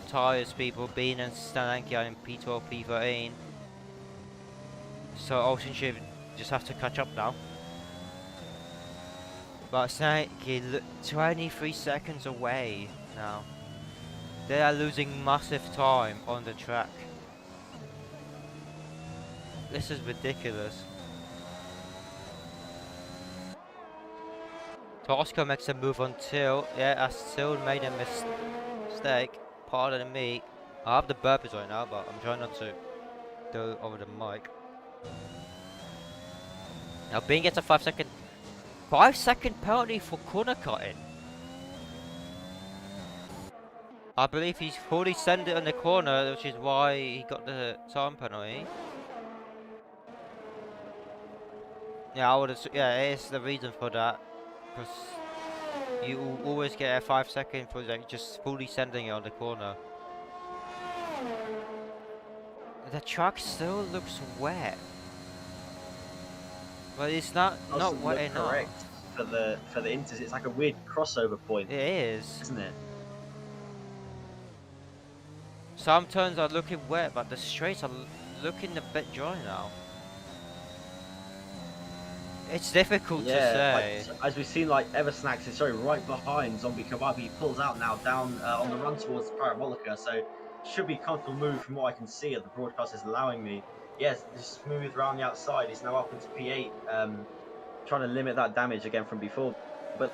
tyres people, Bean and Stanky are in P12, P13. So Ocean should just have to catch up now. But Stanky 23 seconds away now. They are losing massive time on the track. This is ridiculous. Tosca makes a move on Till. Yeah, Till made a mistake. Pardon me. I have the burpees right now, but I'm trying not to do over the mic. Now Bean gets a 5-second 5-second penalty for corner cutting. I believe he's fully sent it on the corner, which is why he got the time penalty. Yeah, I would. Yeah, it is the reason for that, because you always get a 5-second for like just fully sending it on the corner. The track still looks wet, but it's not wet enough. Correct for the inters. It's like a weird crossover point. It is, isn't it? Some turns are looking wet, but the straights are looking a bit dry now. It's difficult to say. Like, as we've seen, like Eversnacks is right behind Zombie Kebab. He pulls out now down on the run towards the Parabolica, so should be a comfortable move from what I can see. That the broadcast is allowing me. Yes, just smooth around the outside. He's now up into P8, trying to limit that damage again from before. But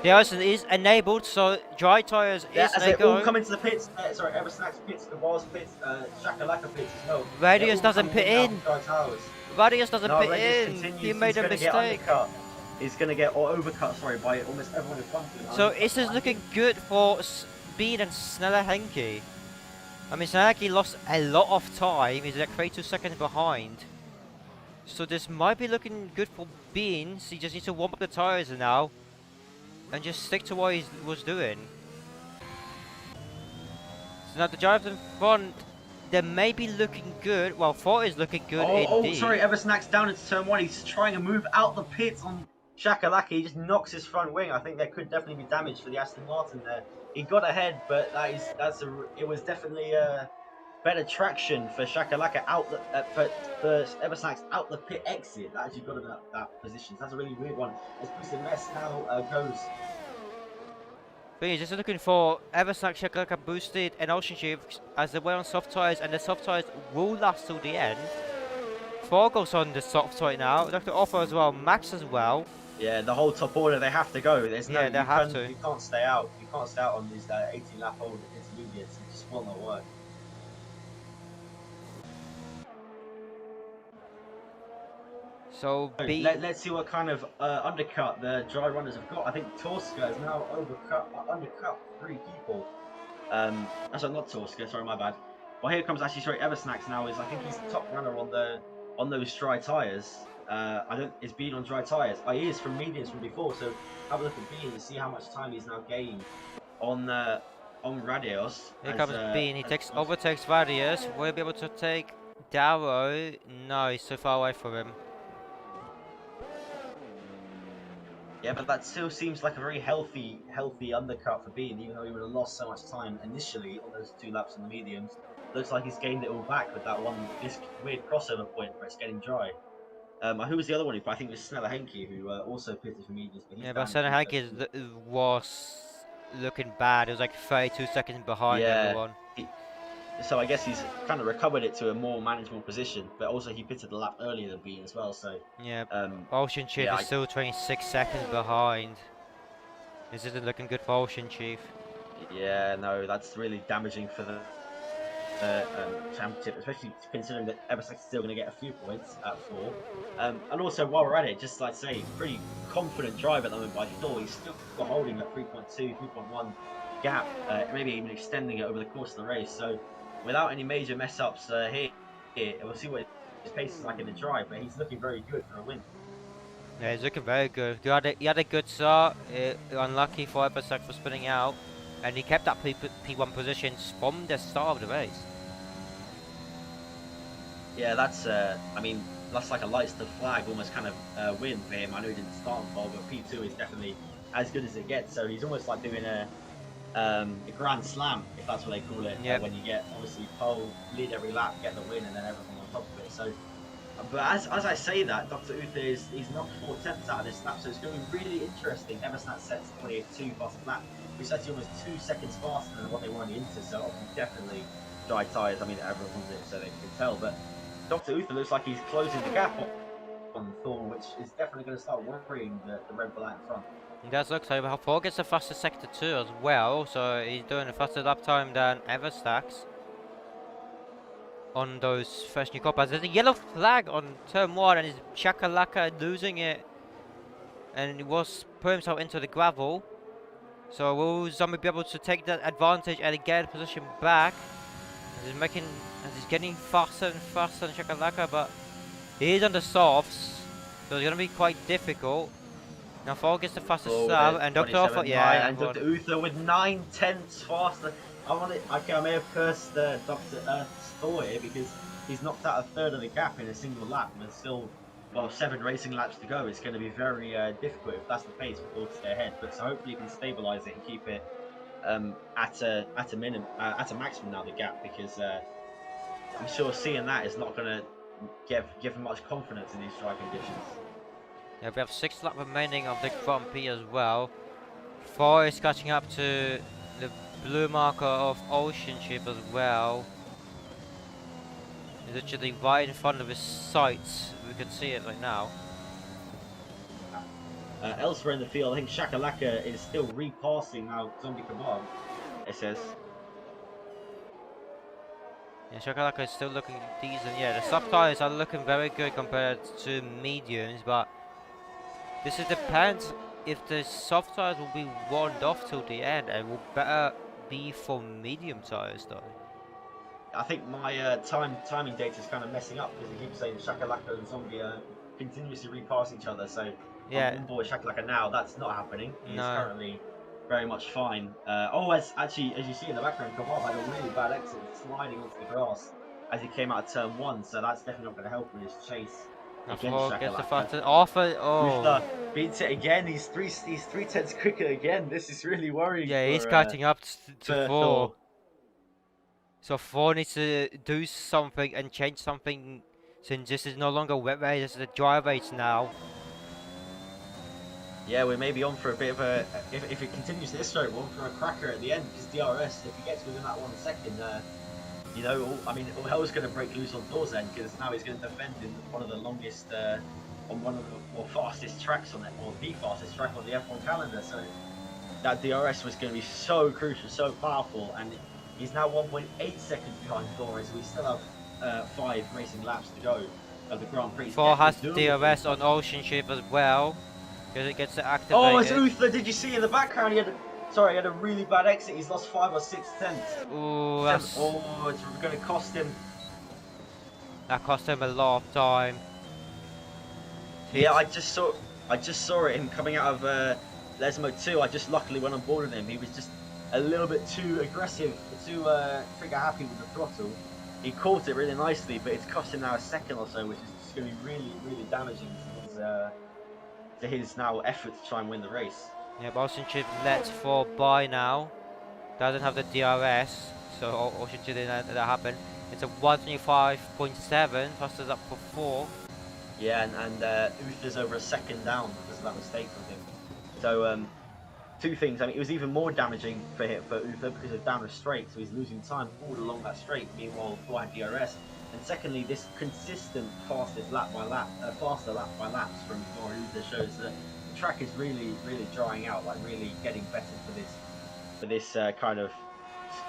the ice is enabled, so dry tires is as they they all go. come into the pits. Eversnacks pits, the Wars pits, Shakalaka pits as well. Radius doesn't pit in. Radius doesn't pit in. Continues. He made a mistake. He's going to get overcut, by almost everyone in front of him. So this is looking good for Speed and Sneller Henke. I mean, Sneller Henke lost a lot of time. He's like 32 seconds behind. So this might be looking good for Beans. He just needs to warm up the tires now and just stick to what he was doing. So now the drivers in front, they may be looking good. Well, Fort is looking good indeed. Eversnacks down into turn 1. He's trying to move out the pits on Shakalaki. He just knocks his front wing. I think there could definitely be damage for the Aston Martin there. He got ahead, but it was definitely better traction for Shakalaka out for Eversnacks out the pit exit. That actually got him that position. So that's a really weird one. As Boosted Mess now goes. But he's just looking for Eversnack, Shakalaka boosted and Ocean Chief as they went on soft tyres, and the soft tyres will last till the end. Four goes on the soft tyre now. Dr. Offer as well, Max as well. Yeah, the whole top order, they have to go. There's no, they have to. You can't stay out. You can't stay out on these 18-lap old intermediates. It just will not work. So let's see what kind of undercut the dry runners have got. I think Torska has now undercut 3 people. That's not Torska. Sorry, my bad. Well, here comes Eversnacks now. I think he's the top runner on those dry tires. Is Bean on dry tires? He is from mediums from before. So have a look at Bean and see how much time he's now gained on Radios. Here comes Bean. He overtakes Radius. Will he be able to take Darrow? No, he's so far away from him. Yeah, but that still seems like a very healthy undercut for Bean, even though he would have lost so much time initially on those 2 laps on the mediums. Looks like he's gained it all back with this weird crossover point where it's getting dry. Who was the other one? I think it was Sneller Henke, who also pitted for mediums. But Sneller Henke was looking bad. It was like 32 seconds behind everyone. So I guess he's kind of recovered it to a more manageable position, but also he pitted a lap earlier than Bean as well. So yeah, Ocean Chief is still 26 seconds behind. This isn't looking good for Ocean Chief. Yeah, no, that's really damaging for the championship, especially considering that Eversnacks is still going to get a few points at 4. And also, while we're at it, just like say, pretty confident drive at the moment by Thor. He's still holding that 3.2, 3.1 gap, maybe even extending it over the course of the race. So without any major mess ups here, we'll see what his pace is like in the drive, but he's looking very good for a win. Yeah, he's looking very good. He had a good start. Unlucky for Eversnacks for spinning out, and he kept that P1 position from the start of the race. Yeah, that's that's like a lights to flag almost kind of win for him. I know he didn't start on pole, but P2 is definitely as good as it gets. So he's almost like doing a grand slam, if that's what they call it. Yep. When you get obviously pole, lead every lap, get the win, and then everything on top of it. So, but as I say that, Dr. Uther he's knocked 4 tenths out of this lap, so it's going to be really interesting. Eversnacks sets 28.2 fast lap, which is actually almost 2 seconds faster than what they were on the Inter. So obviously definitely dry tyres. I mean, everyone wants it, so they can tell. But Dr. Uther looks like he's closing the gap on Thor, which is definitely going to start worrying the Red Bull out in front. He does look so. But Thor gets a faster sector 2 as well, so he's doing a faster lap time than Eversnacks on those first new coppers. There's a yellow flag on turn 1, and is Shakalaka losing it and he was put himself into the gravel. So will Zombie be able to take that advantage and get position back? As he's getting faster and faster than Shakalaka, but he is on the softs, so it's gonna be quite difficult. Now Thor gets the fastest lap, and Dr. Alpha, yeah, and Dr. Uther with 9/10 faster. I may have cursed Dr. Thor here because he's knocked out a third of the gap in a single lap, and there's still, well, 7 racing laps to go. It's going to be very difficult if that's the pace for Thor to stay ahead. But so hopefully he can stabilise it and keep it at a maximum now, the gap, because I'm sure seeing that is not going to give him much confidence in these dry conditions. Yeah, we have 6 laps remaining of the Grand Prix as well. Thor is catching up to the blue marker of Ocean Ship as well. It's literally right in front of his sights. We can see it right now. Elsewhere in the field, I think Shakalaka is still repassing now Zombie Kebab, it says. Yeah, Shakalaka is still looking decent. Yeah, the soft tires are looking very good compared to mediums, but this depends if the soft tires will be warmed off till the end, and will better be for medium tires though. I think my timing data is kind of messing up because it keeps saying Shakalaka and Zombie continuously repass each other. So yeah, I'm on board Shakalaka now. That's not happening. He's no. currently very much fine. As you see in the background, Kebab had a really bad exit, sliding onto the grass as he came out of turn 1. So that's definitely not going to help in his chase. Against Gets the Shakalaka. fastest off it. Oh, beats it again. He's 3/10 quicker again. This is really worrying. Yeah, he's catching up to Thor. So Thor needs to do something and change something, since this is no longer wet race, this is a dry race now. Yeah, we may be on for a bit of a. If it continues this road, we're on for a cracker at the end, because DRS, if he gets within that 1 second, you know, I mean, all hell's going to break loose on Thor's end, because now he's going to defend in one of the longest, on one of the fastest tracks on it, or the fastest track on the F1 calendar. So that DRS was going to be so crucial, so powerful, and he's now 1.8 seconds behind Thor, as we still have 5 racing laps to go of the Grand Prix. Thor has DRS on Ocean Ship as well, because it gets activated. Oh, it's Uther! Did you see in the background? He had a really bad exit. He's lost 5 or 6 tenths. Ooh, that's... Oh, it's going to cost him. That cost him a lot of time. Yeah, I just saw him coming out of Lesmo 2. I just luckily went on board with him. He was just a little bit too aggressive, too trigger happy with the throttle. He caught it really nicely, but it's cost him now a second or so, which is just going to be really, really damaging to his now effort to try and win the race. Yeah, but Ocean Ship lets Thor by now. Doesn't have the DRS, so Ocean Ship didn't let that happen. It's a 125.7, fastest up for 4. Yeah, and Uther's over a second down because of that mistake from him. So, 2 things. I mean, it was even more damaging for Uther because of down the straight, so he's losing time all along that straight. Meanwhile, Thor had DRS. And secondly, this consistent faster lap by laps from Thor and Uther shows that the track is really, really drying out, like really getting better for this kind of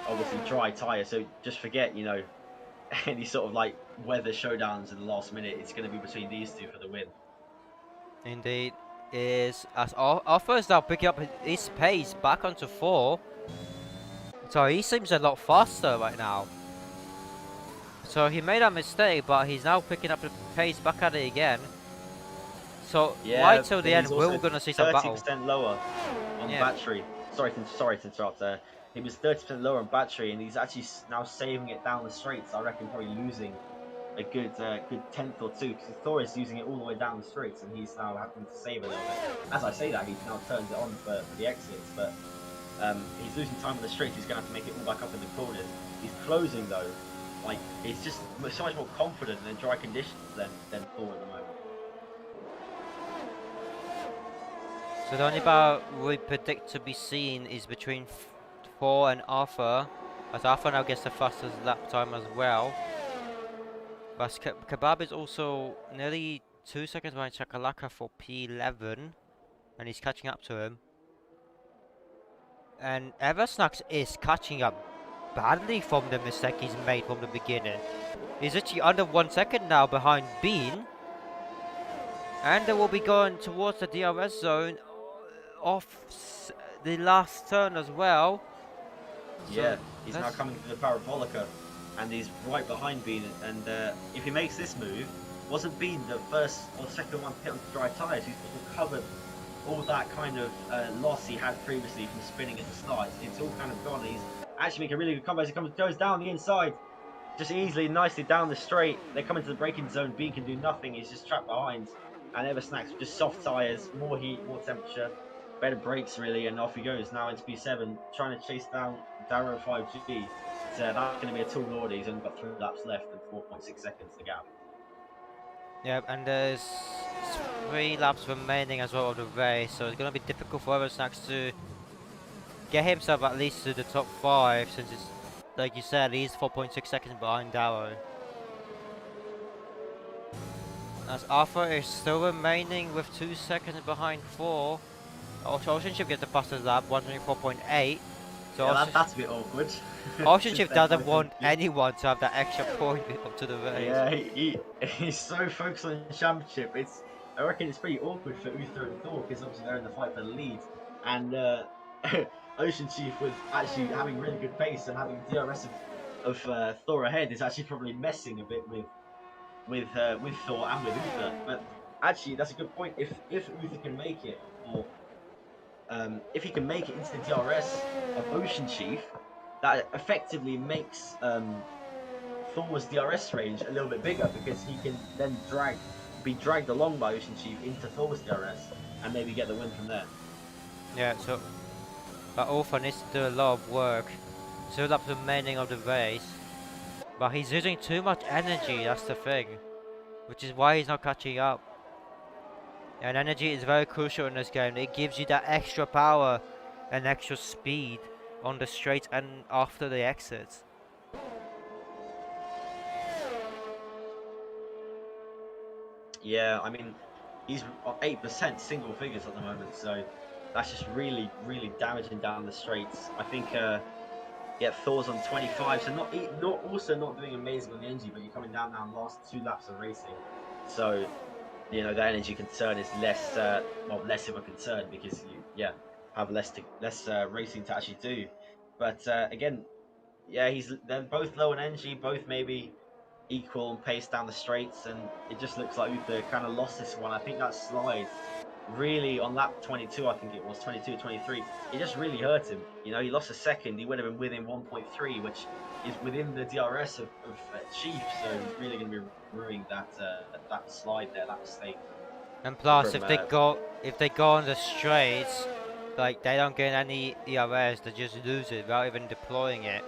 obviously dry tyre. So just forget, you know, any sort of like weather showdowns in the last minute. It's going to be between these 2 for the win. Indeed, is as Arthur's now picking up his pace back onto 4. So he seems a lot faster right now. So he made a mistake, but he's now picking up the pace back at it again. So yeah, right till the end, we're going to see some battle. 30% lower on battery. Sorry to interrupt there. He was 30% lower on battery, and he's actually now saving it down the straights. I reckon probably losing a good tenth or 2, because Thor is using it all the way down the straights, and he's now having to save a little bit. As I say that, he's now turned it on for the exits, but he's losing time on the straights. He's going to have to make it all back up in the corners. He's closing though. Like, he's just so much more confident in dry conditions than Thor at the moment. So the only battle we predict to be seen is between Thor and Arthur, as Arthur now gets the fastest lap time as well. But Kebab is also nearly 2 seconds behind Shakalaka for P11, and he's catching up to him. And Eversnax is catching up badly from the mistake he's made from the beginning. He's actually under 1 second now behind Bean. And they will be going towards the DRS zone off the last turn as well. Yeah, he's now that's- coming to the Parabolica, and he's right behind Bean. And if he makes this move, wasn't Bean the first or second one to hit on dry tyres? He's recovered all that kind of loss he had previously from spinning at the start. It's all kind of gone. He's actually making a really good comeback as he goes down the inside, just easily, nicely down the straight. They come into the braking zone. Bean can do nothing. He's just trapped behind, and Eversnacks with just soft tyres, more heat, more temperature, better brakes really, and off he goes now into P7, trying to chase down Darrow 5G. So that's going to be a tall order. He's only got 3 laps left and 4.6 seconds to gap. Yep, and there's 3 laps remaining as well of the race, so it's going to be difficult for Eversnacks to get himself at least to the top 5, since it's, like you said, he's 4.6 seconds behind Darrow. As Arthur is still remaining with 2 seconds behind 4. Ocean Ship gets the fastest lap, 124.8. So yeah, that's a bit awkward. Ocean Ship doesn't want anyone to have that extra point up to the race. Yeah, he's so focused on the championship. I reckon it's pretty awkward for Uther and Thor, because obviously they're in the fight for the lead. And Ocean Chief, with actually having really good pace and having DRS of Thor ahead, is actually probably messing a bit with Thor and with Uther. But actually, that's a good point. If Uther can make it, or if he can make it into the DRS of Ocean Chief, that effectively makes Thor's DRS range a little bit bigger, because he can then be dragged along by Ocean Chief into Thor's DRS and maybe get the win from there. Yeah, so but Arthur needs to do a lot of work. 2 laps remaining of the race, but he's using too much energy, that's the thing, which is why he's not catching up. And energy is very crucial in this game. It gives you that extra power and extra speed on the straight and after the exits. Yeah, I mean, he's 8% single figures at the moment, so that's just really, really damaging down the straights. I think, yeah, Thor's on 25, so not doing amazing on the energy, but you're coming down now in the last 2 laps of racing. So, you know, the energy concern is less of a concern, because you, have less racing to actually do. But again, yeah, they're both low on energy, both maybe equal on pace down the straights, and it just looks like Uther kind of lost this one. I think that slide really on lap 22, I think it was 22 23, it just really hurt him. You know, he lost a second. He would have been within 1.3, which is within the DRS of Chief, so he's really going to be ruining that slide there, that mistake. And plus, if they go on the straights, like, they don't get any DRS, they just lose it without even deploying it.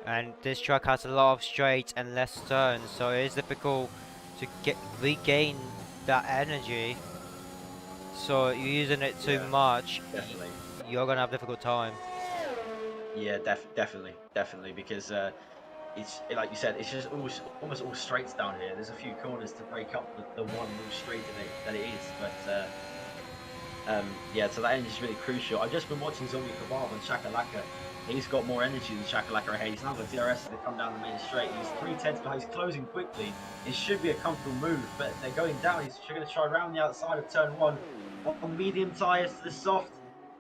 And this track has a lot of straights and less turns, so it is difficult to regain that energy. So you're using it too much, definitely. You're gonna have a difficult time. Yeah, definitely, because it's like you said, it's just almost all straights down here. There's a few corners to break up the one little straight that it is, but yeah, so that energy is really crucial. I've just been watching Zombie Kebab and Shakalaka. He's got more energy than Shakalaka ahead. He's now got DRS to come down the main straight. He's 3/10 behind. He's closing quickly. It should be a comfortable move, but they're going down. He's going to try around the outside of turn 1 on medium tyres to the soft.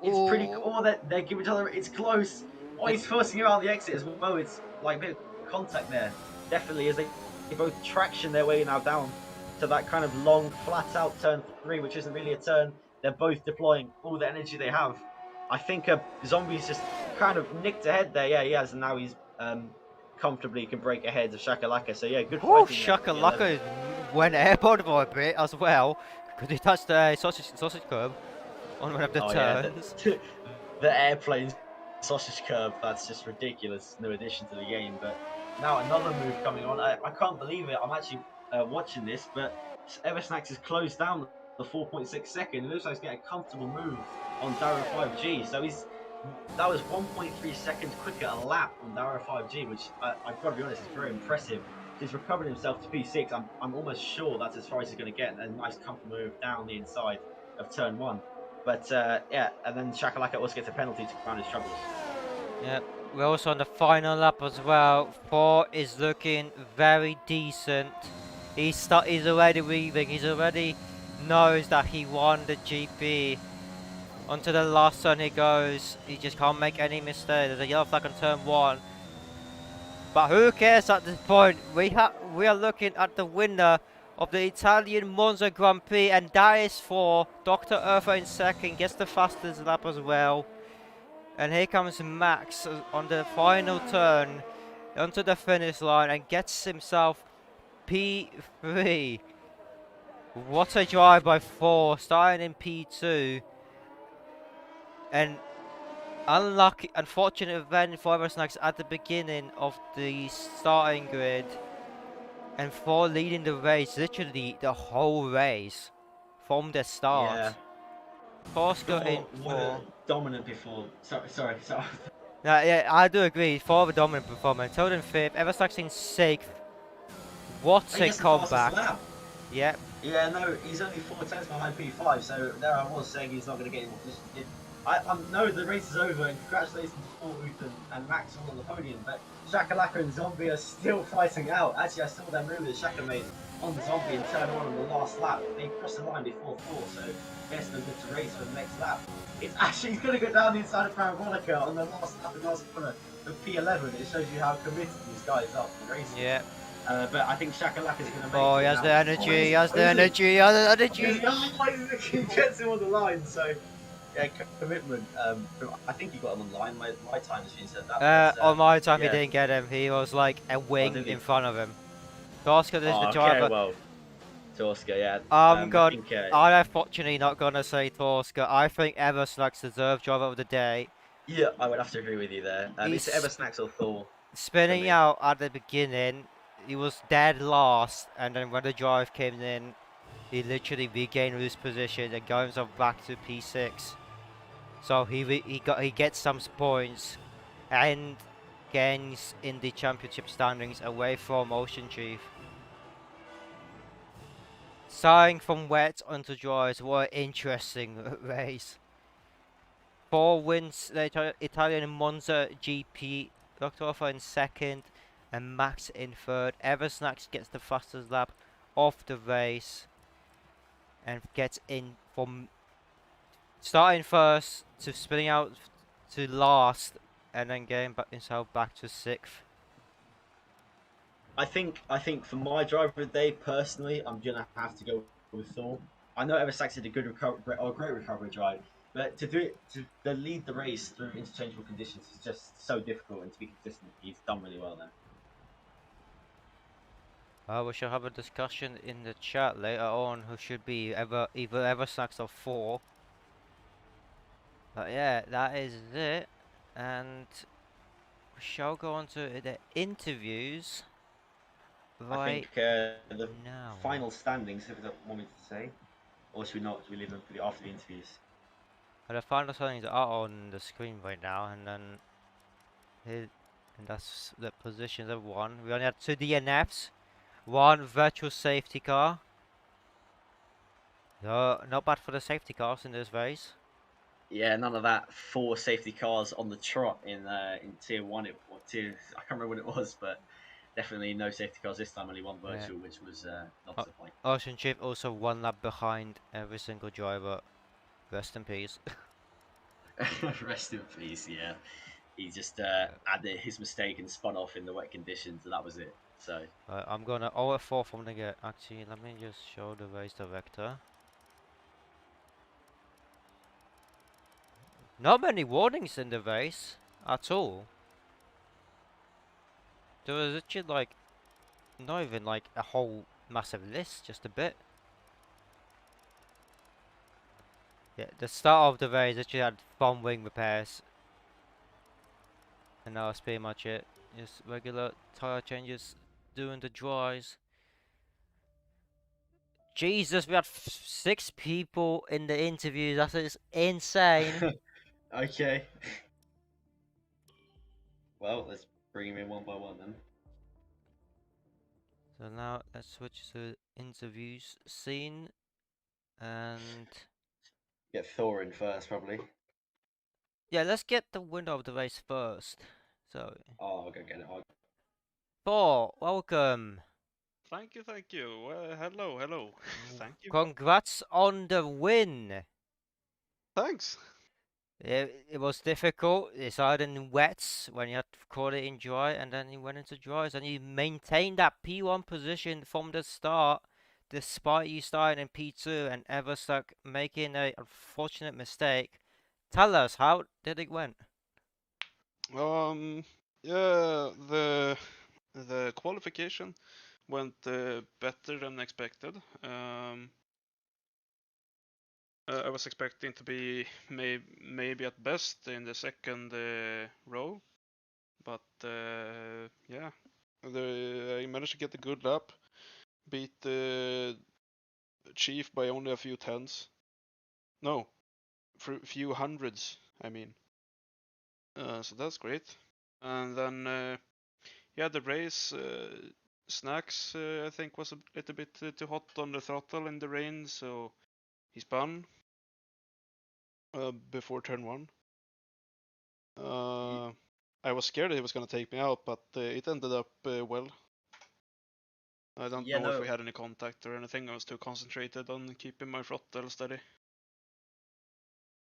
It's pretty cool. Oh, they give each other. It's close. Oh, he's forcing you out the exit as well. It's like a bit of contact there. Definitely, as they both traction their way now down to that kind of long, flat out turn 3, which isn't really a turn. They're both deploying all the energy they have. I think Zombie's just kind of nicked ahead there. Yeah, he has, and now he's comfortably can break ahead of Shakalaka. So yeah, good fighting. Shakalaka went airborne for a bit as well, because he touched the sausage curb on one of the turns. Yeah, the airplane sausage curb, that's just ridiculous. No addition to the game. But now another move coming on. I can't believe it. I'm actually watching this, but Eversnacks has closed down the 4.6 second. It looks like he's getting a comfortable move on Darrow 5G. So that was 1.3 seconds quicker a lap on Darrow 5G, which I've got to be honest, is very impressive. He's recovered himself to P6. I'm almost sure that's as far as he's going to get. A nice comfortable move down the inside of turn 1. But yeah, and then Shakalaka also gets a penalty to crown his troubles. Yeah, we're also on the final lap as well. 4 is looking very decent. He's already weaving. He's already knows that he won the GP. Onto the last turn he goes. He just can't make any mistake. There's a yellow flag on turn 1. But who cares at this point? We are looking at the winner of the Italian Monza Grand Prix, and that is for Dr. Urfa in second. Gets the fastest lap as well. And here comes Max on the final turn onto the finish line and gets himself P3. What a drive by Thor, starting in P2. And unfortunate event for Eversnacks at the beginning of the starting grid. And Thor leading the race, literally the whole race from the start. Yeah. Thor's got in Thor dominant before. Sorry. Yeah, I do agree. Thor of a dominant performance. Toad in 5th, Eversnacks in 6th. What a comeback. Yep. Yeah, no, he's only 4 tenths behind P5, so there I was saying he's not going to get in the position. I know the race is over, and congratulations to Ruth and Max all on the podium, but Shakalaka and Zombie are still fighting out. Actually, I saw them move with Shaka made on the Zombie in turn 1 on the last lap. They crossed the line before 4, so guess they're good to race for the next lap. It's actually he's going to go down the inside of Parabonica on the last lap, the last corner of P11. It shows you how committed these guys are to the racing. Yeah. But I think Shakalaka is going to make Oh, it he has now. the energy, he has the energy. He gets him on the line, so yeah, commitment. I think he got him on the line. My time machine said that. On my time yeah. he didn't get him. He was like a wing did he? in front of him. Oscar is the Okay, driver. well, Torska, yeah. I'm unfortunately not gonna say Torska. I think Eversnacks deserves driver of the day. Yeah, I would have to agree with you there. It's Eversnacks or Thor. Spinning out at the beginning, he was dead last, and then when the drive came in, he literally regained his position and got himself back to P6. So he gets some points and gains in the championship standings away from Ocean Chief. Starting from wet onto dries, what an interesting race. 4 wins the Italian Monza GP, Dr. Alpha in second and Max in third. Eversnacks gets the fastest lap of the race and gets in from starting first to spinning out to last and then getting himself back to 6th. I think for my driver of the day, personally, I'm gonna have to go with Thor. I know Eversnacks did a good great recovery drive, but to lead the race through interchangeable conditions is just so difficult, and to be consistent, he's done really well there. We shall have a discussion in the chat later on who should be either Eversnacks or Thor. But yeah, that is it, and we shall go on to the interviews. I think the now. final standings, if you want me to say, or should we not? Should we leave them for after the interviews? The final standings are on the screen right now, and then and that's the positions of 1. We only had 2 DNFs, 1 virtual safety car. No, not bad for the safety cars in this race. Yeah, none of that 4 safety cars on the trot in tier 1 or tier. I can't remember what it was, but definitely no safety cars this time. Only 1 virtual, which was not the point. Ocean Chief also 1 lap behind every single driver. Rest in peace. Rest in peace. Yeah, he just added his mistake and spun off in the wet conditions, and that was it. So I'm gonna 0-4 from the get. Actually, let me just show the race director. Not many warnings in the race at all. There was actually like not even like a whole massive list, just a bit. Yeah, the start of the race actually had front wing repairs, and now that's pretty much it. Just regular tire changes doing the dries. Jesus, we had 6 people in the interview. That is insane. okay. Well, let's bring him in one by one then. So now let's switch to interviews scene and Get Thor in first, probably. yeah, let's get the winner of the race first. So Oh, I'll go get it. Thor, welcome. Thank you, thank you. Hello, hello. Thank you. Congrats on the win. Thanks. It was difficult. It started in wets when you had to call it in dry, and then you went into dries, and you maintained that P1 position from the start, despite you starting in P2 and Everstuck making a unfortunate mistake. Tell us, how did it went? Yeah, the qualification went better than expected. I was expecting to be maybe at best in the second row, but yeah, I managed to get a good lap, beat the Chief by only a few tenths. No, few hundreds, I mean. So that's great. And then yeah, the race Snacks I think was a little bit too hot on the throttle in the rain, so he spun before turn 1. I was scared he was gonna take me out, but it ended up well. I don't Yeah, know if no, we had any contact or anything. I was too concentrated on keeping my throttle steady.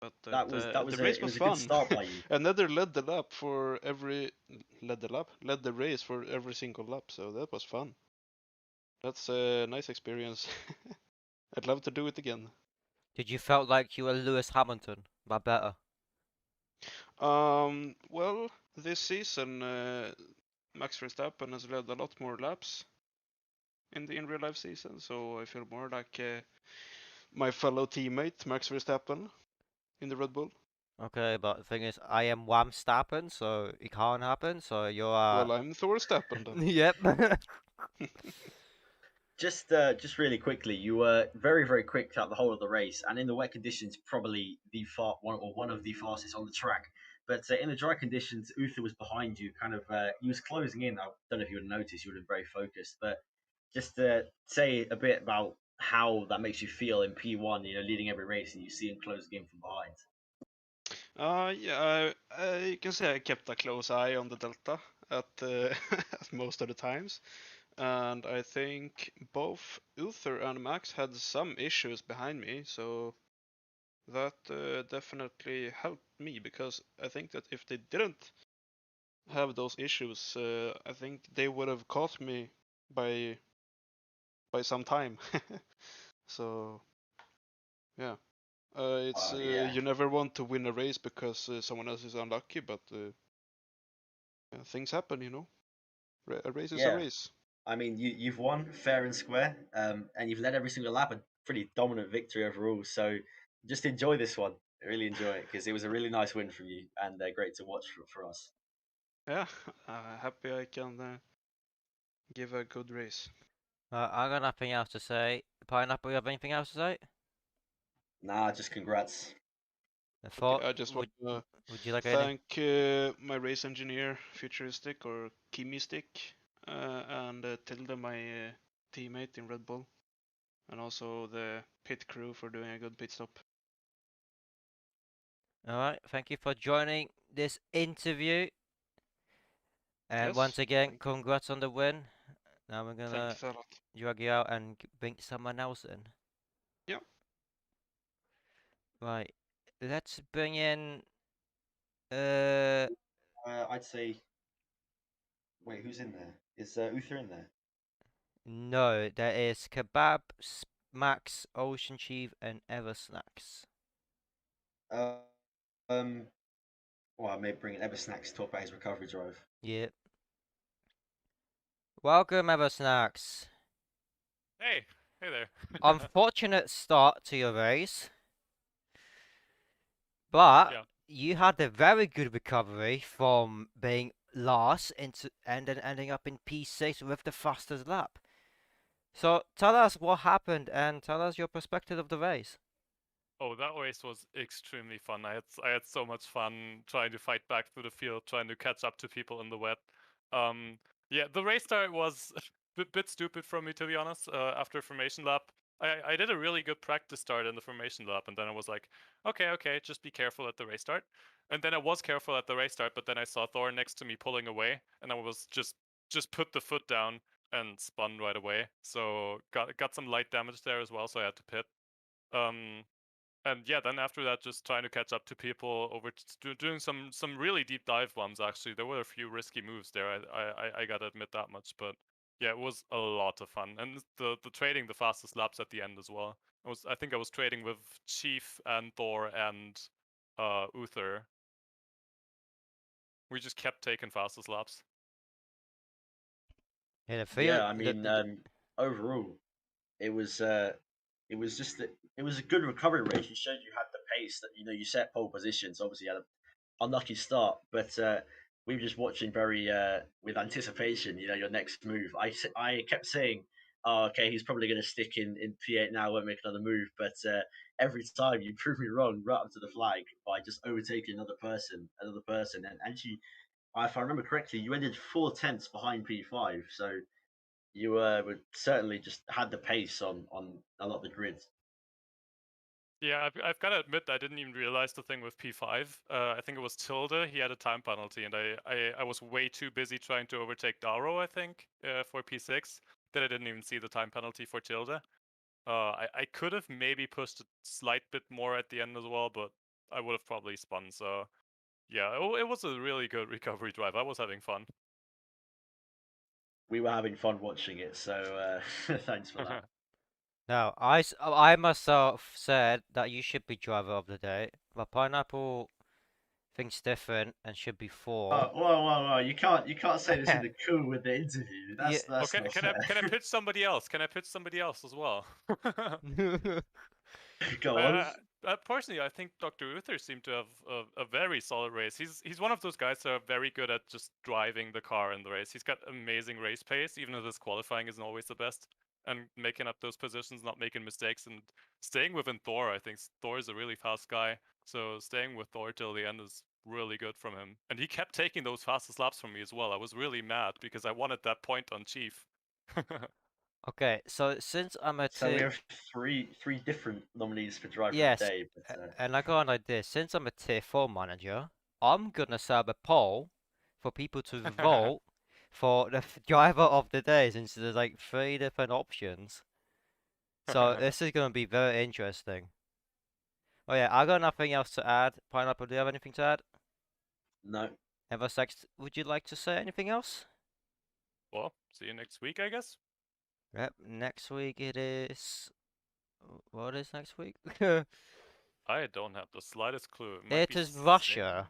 But that was the race it was was a good fun. start by you. Another led the race for every single lap, so that was fun. That's a nice experience. I'd love to do it again. Did you felt like you were Lewis Hamilton, but better? Well, this season Max Verstappen has led a lot more laps in the real life season, so I feel more like my fellow teammate Max Verstappen in the Red Bull. Okay, but the thing is, I am Wham Stappen, so it can't happen. So you're Well, I'm Thor Stappen then. yep. Just really quickly, you were very, very quick throughout the whole of the race, and in the wet conditions, probably one of the fastest on the track. But in the dry conditions, Uther was behind you, kind of. He was closing in. I don't know if you would notice. You would have been very focused. But just say a bit about how that makes you feel in P1. You know, leading every race, and you see him closing in from behind. Yeah, I can say I kept a close eye on the Delta at, at most of the times. And I think both Uther and Max had some issues behind me, so that definitely helped me, because I think that if they didn't have those issues, I think they would have caught me by some time. So yeah, it's Yeah. you never want to win a race because someone else is unlucky, but yeah, things happen, you know. A race is a Yeah. race. I mean, you've won fair and square, and you've led every single lap, a pretty dominant victory overall. So just enjoy this one. Really enjoy it because it was a really nice win from you and great to watch for us. Yeah, happy I can give a good race. I got nothing else to say. Pineapple, you have anything else to say? Nah, just congrats. I Okay, thought, I just want to would you like any? thank my race engineer, Futuristic or Kimi Stick, and Tilde, my teammate in Red Bull, and also the pit crew for doing a good pit stop. All right, thank you for joining this interview. And Yes, once again, thank you. congrats on the win. Now we're gonna Thanks a lot. drag you out and bring someone else in. Yeah. Right, let's bring in. Uh, I'd say. Wait, who's in there? Is Uther in there? no, there is Kebab, Max, Ocean Chief, and Ever Snacks. Uh, um. Well, I may bring in Ever Snacks to talk about his recovery drive. Yep. Welcome, Ever Snacks. Hey there. Unfortunate start to your race, but Yeah. you had a very good recovery from being last into and then ending up in P6 with the fastest lap. So tell us what happened and tell us your perspective of the race. Oh, that race was extremely fun. I had so much fun trying to fight back through the field, trying to catch up to people in the wet. Yeah, the race start was a bit stupid for me, to be honest. After formation lap, I did a really good practice start in the formation lap, and then I was like, okay, just be careful at the race start. And then I was careful at the race start, but then I saw Thor next to me pulling away, and I was just put the foot down and spun right away. So got some light damage there as well, so I had to pit. And yeah, then after that, just trying to catch up to people over doing some really deep dive ones. Actually, there were a few risky moves there. I gotta admit that much, but yeah, it was a lot of fun. And the trading the fastest laps at the end as well. I think I was trading with Chief and Thor and Uther. We just kept taking fastest laps. Yeah, the field. Yeah, I mean, overall, it was just it was a good recovery race. You showed you had the pace that you set pole positions. Obviously, you had an unlucky start, but we were just watching very with anticipation. Your next move. I kept saying, "Oh, okay, he's probably going to stick in P8 now. Won't make another move." But every time you prove me wrong, right up to the flag by just overtaking another person, and actually, if I remember correctly, you ended 4/10 behind P5. So you would certainly just had the pace on a lot of the grids. Yeah, I've got to admit, I didn't even realize the thing with P5. I think it was Tilde. He had a time penalty, and I was way too busy trying to overtake Daro, I think, for P6, that I didn't even see the time penalty for Tilde. I could have maybe pushed a slight bit more at the end as well, but I would have probably spun. So yeah, it was a really good recovery drive. I was having fun. We were having fun watching it, so thanks for that. Now, I myself said that you should be driver of the day, but Pineapple thinks different and should be 4. Oh, whoa! You can't say this in the cool with the interview. Yeah. That's Okay, not can I fair. pitch somebody else? Can I pitch somebody else as well? Go on. Personally, I think Dr. Uther seemed to have a very solid race. He's one of those guys that are very good at just driving the car in the race. He's got amazing race pace, even if his qualifying isn't always the best. And making up those positions, not making mistakes, and staying within Thor. I think Thor is a really fast guy, so staying with Thor till the end is really good from him. And he kept taking those fastest laps from me as well. I was really mad because I wanted that point on Chief. Okay, so since I'm a So we tier, have three different nominees for driver of yes, the day. But and I got an idea. Since I'm a tier 4 manager, I'm gonna set up a poll for people to vote for the driver of the day, since there's like 3 different options. So this is gonna be very interesting. Oh yeah, I got nothing else to add. Pineapple, do you have anything to add? no, Eversex, would you like to say anything else? Well, see you next week, I guess. Yep, next week it is. What is next week? I don't have the slightest clue. It might It be is Russia.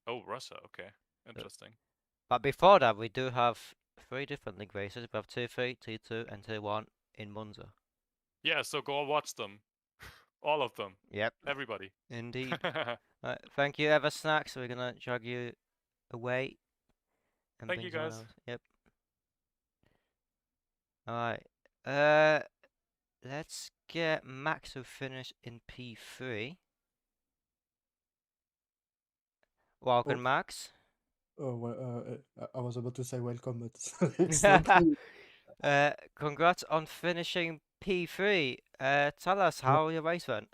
Oh, Russia. Okay, interesting. But before that, we do have 3 different league races. We have Tier 3, Tier 2, and Tier 1 in Monza. Yeah, so go watch them, all of them, Yep, everybody. indeed. Thank you, Eversnacks. We're gonna drag you away and Thank bring you, someone guys. else. Yep. Alright. Let's get Max to finish in P3. Welcome, Max. Oh, well, I was about to say welcome, but it's not me. Congrats on finishing P3. Tell us Yeah. how your race went.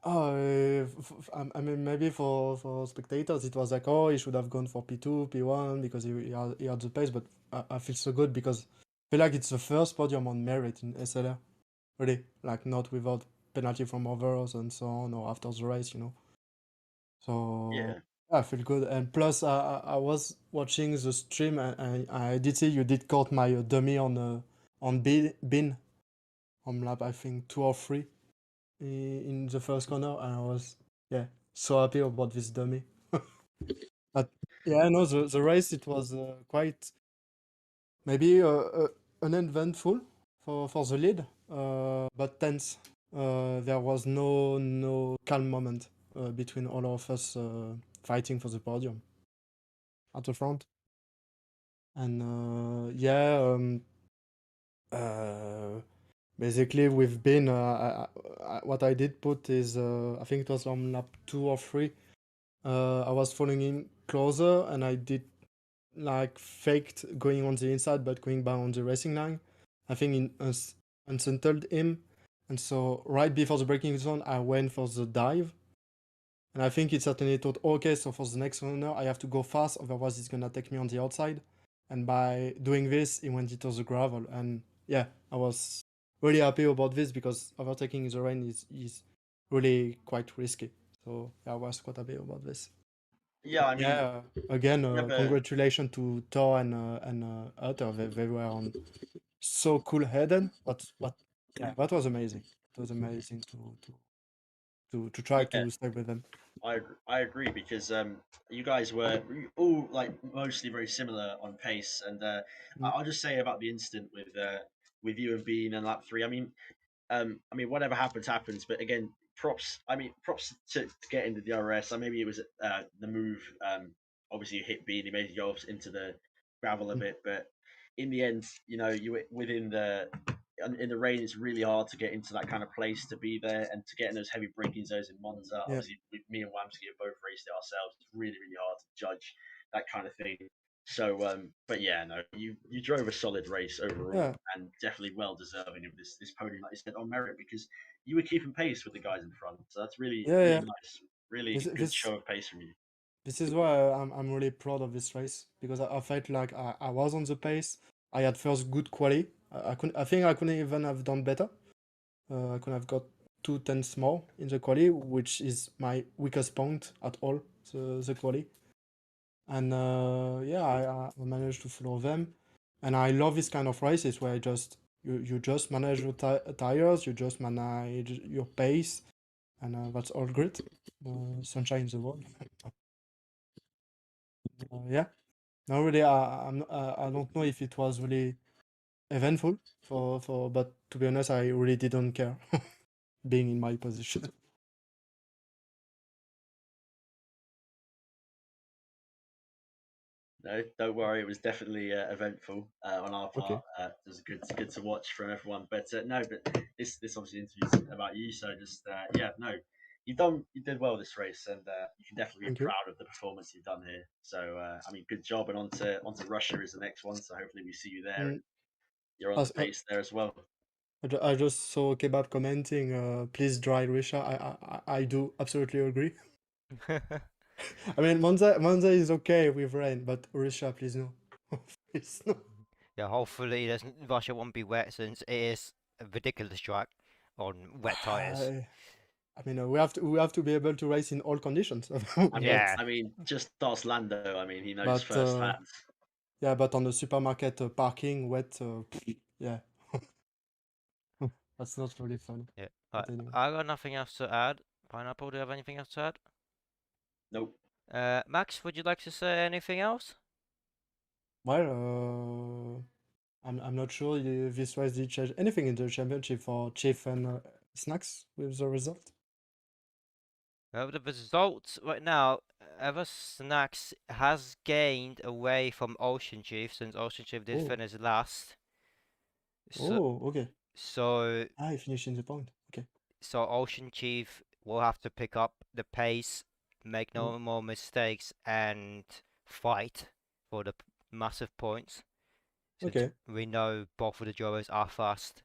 Oh, I mean, maybe for spectators, it was like, oh, he should have gone for P2, P1 because he had the pace, but I feel so good because I feel like it's the first podium on merit in SLR. Really, like not without penalty from others and so on, or after the race, So yeah, I feel good. And plus, I was watching the stream, and I did see you did caught my dummy on bin on lap, I think 2 or 3 in the first corner, and I was so happy about this dummy. But yeah, no, the race, it was quite maybe uneventful for the lead, but tense. There was no calm moment between all of us fighting for the podium at the front. And basically we've been what I did put is I think it was on lap 2 or 3. I was following in closer, and I did like faked going on the inside but going back on the racing line. I think unsettled him, and so right before the braking zone I went for the dive, and I think it certainly thought, okay, so for the next runner I have to go fast, otherwise it's gonna take me on the outside. and by doing this, he went into the gravel. And yeah, I was really happy about this because overtaking in the rain is really quite risky. So yeah, I was quite happy about this. Yeah, I mean, Yeah, again, never- congratulations to Thor and Utter. They were on so cool-headed, but yeah, that was amazing. It was amazing to try Yeah. to stay with them. I agree because you guys were all like mostly very similar on pace, and I'll just say about the incident with you and Bean and lap 3. I mean, whatever happens, happens. But again, props. I mean, props to get into the DRS. Maybe it was the move. Obviously, you hit Bean, he made you go off into the gravel a bit, but in the end, you know, you were within the in the rain. It's really hard to get into that kind of place to be there and to get in those heavy braking zones in Monza. Yeah. Obviously, me and Wamsky have both raced it ourselves. It's really, really hard to judge that kind of thing. So, but yeah, no, you drove a solid race overall, Yeah. and definitely well deserving of this podium, like you said, on merit because you were keeping pace with the guys in front. So that's really Yeah, really yeah. nice, really This- good this- show of pace from you. This is why I'm really proud of this race because I felt like I was on the pace. I had first good quali. I think I couldn't even have done better. I could have got 2 tenths more in the quali, which is my weakest point at all, the quali. And yeah, I managed to follow them. And I love this kind of races where you just manage your tires, you just manage your pace, and that's all great. Sunshine in the world. Yeah. No, really, I don't know if it was really eventful but to be honest, I really didn't care being in my position. No, don't worry. It was definitely eventful on our Okay. part. It was good to watch from everyone. But no, but this obviously interview's about you. So just yeah, no, you did well this race, and you can definitely be Thank you. proud of the performance you've done here. So I mean, good job, and onto Russia is the next one. So hopefully we see you there. Mm, And you're on As, the pace there as well. I just saw Kebab commenting, please dry Risha. I do absolutely agree. I mean, Monza is okay with rain, but Risha, please no. Please no. Yeah, hopefully Russia won't be wet since it is a ridiculous track on wet tires. I mean, we have to be able to race in all conditions. Yeah. I mean, just ask Lando. I mean, he knows But firsthand. yeah, but on the supermarket parking, wet, yeah, that's not really fun. Yeah. But anyway. I got nothing else to add. Pineapple, do you have anything else to add? Nope. Max, would you like to say anything else? Well, I'm not sure if this race did change anything in the championship for Chief and Snacks with the result. The results right now, Ever Snacks has gained away from Ocean Chief since Ocean Chief did Oh. finish last. Oh, okay. So I finished in the point. Okay. so Ocean Chief will have to pick up the pace, make no more mistakes, and fight for the massive points. Since Okay. we know both of the drivers are fast.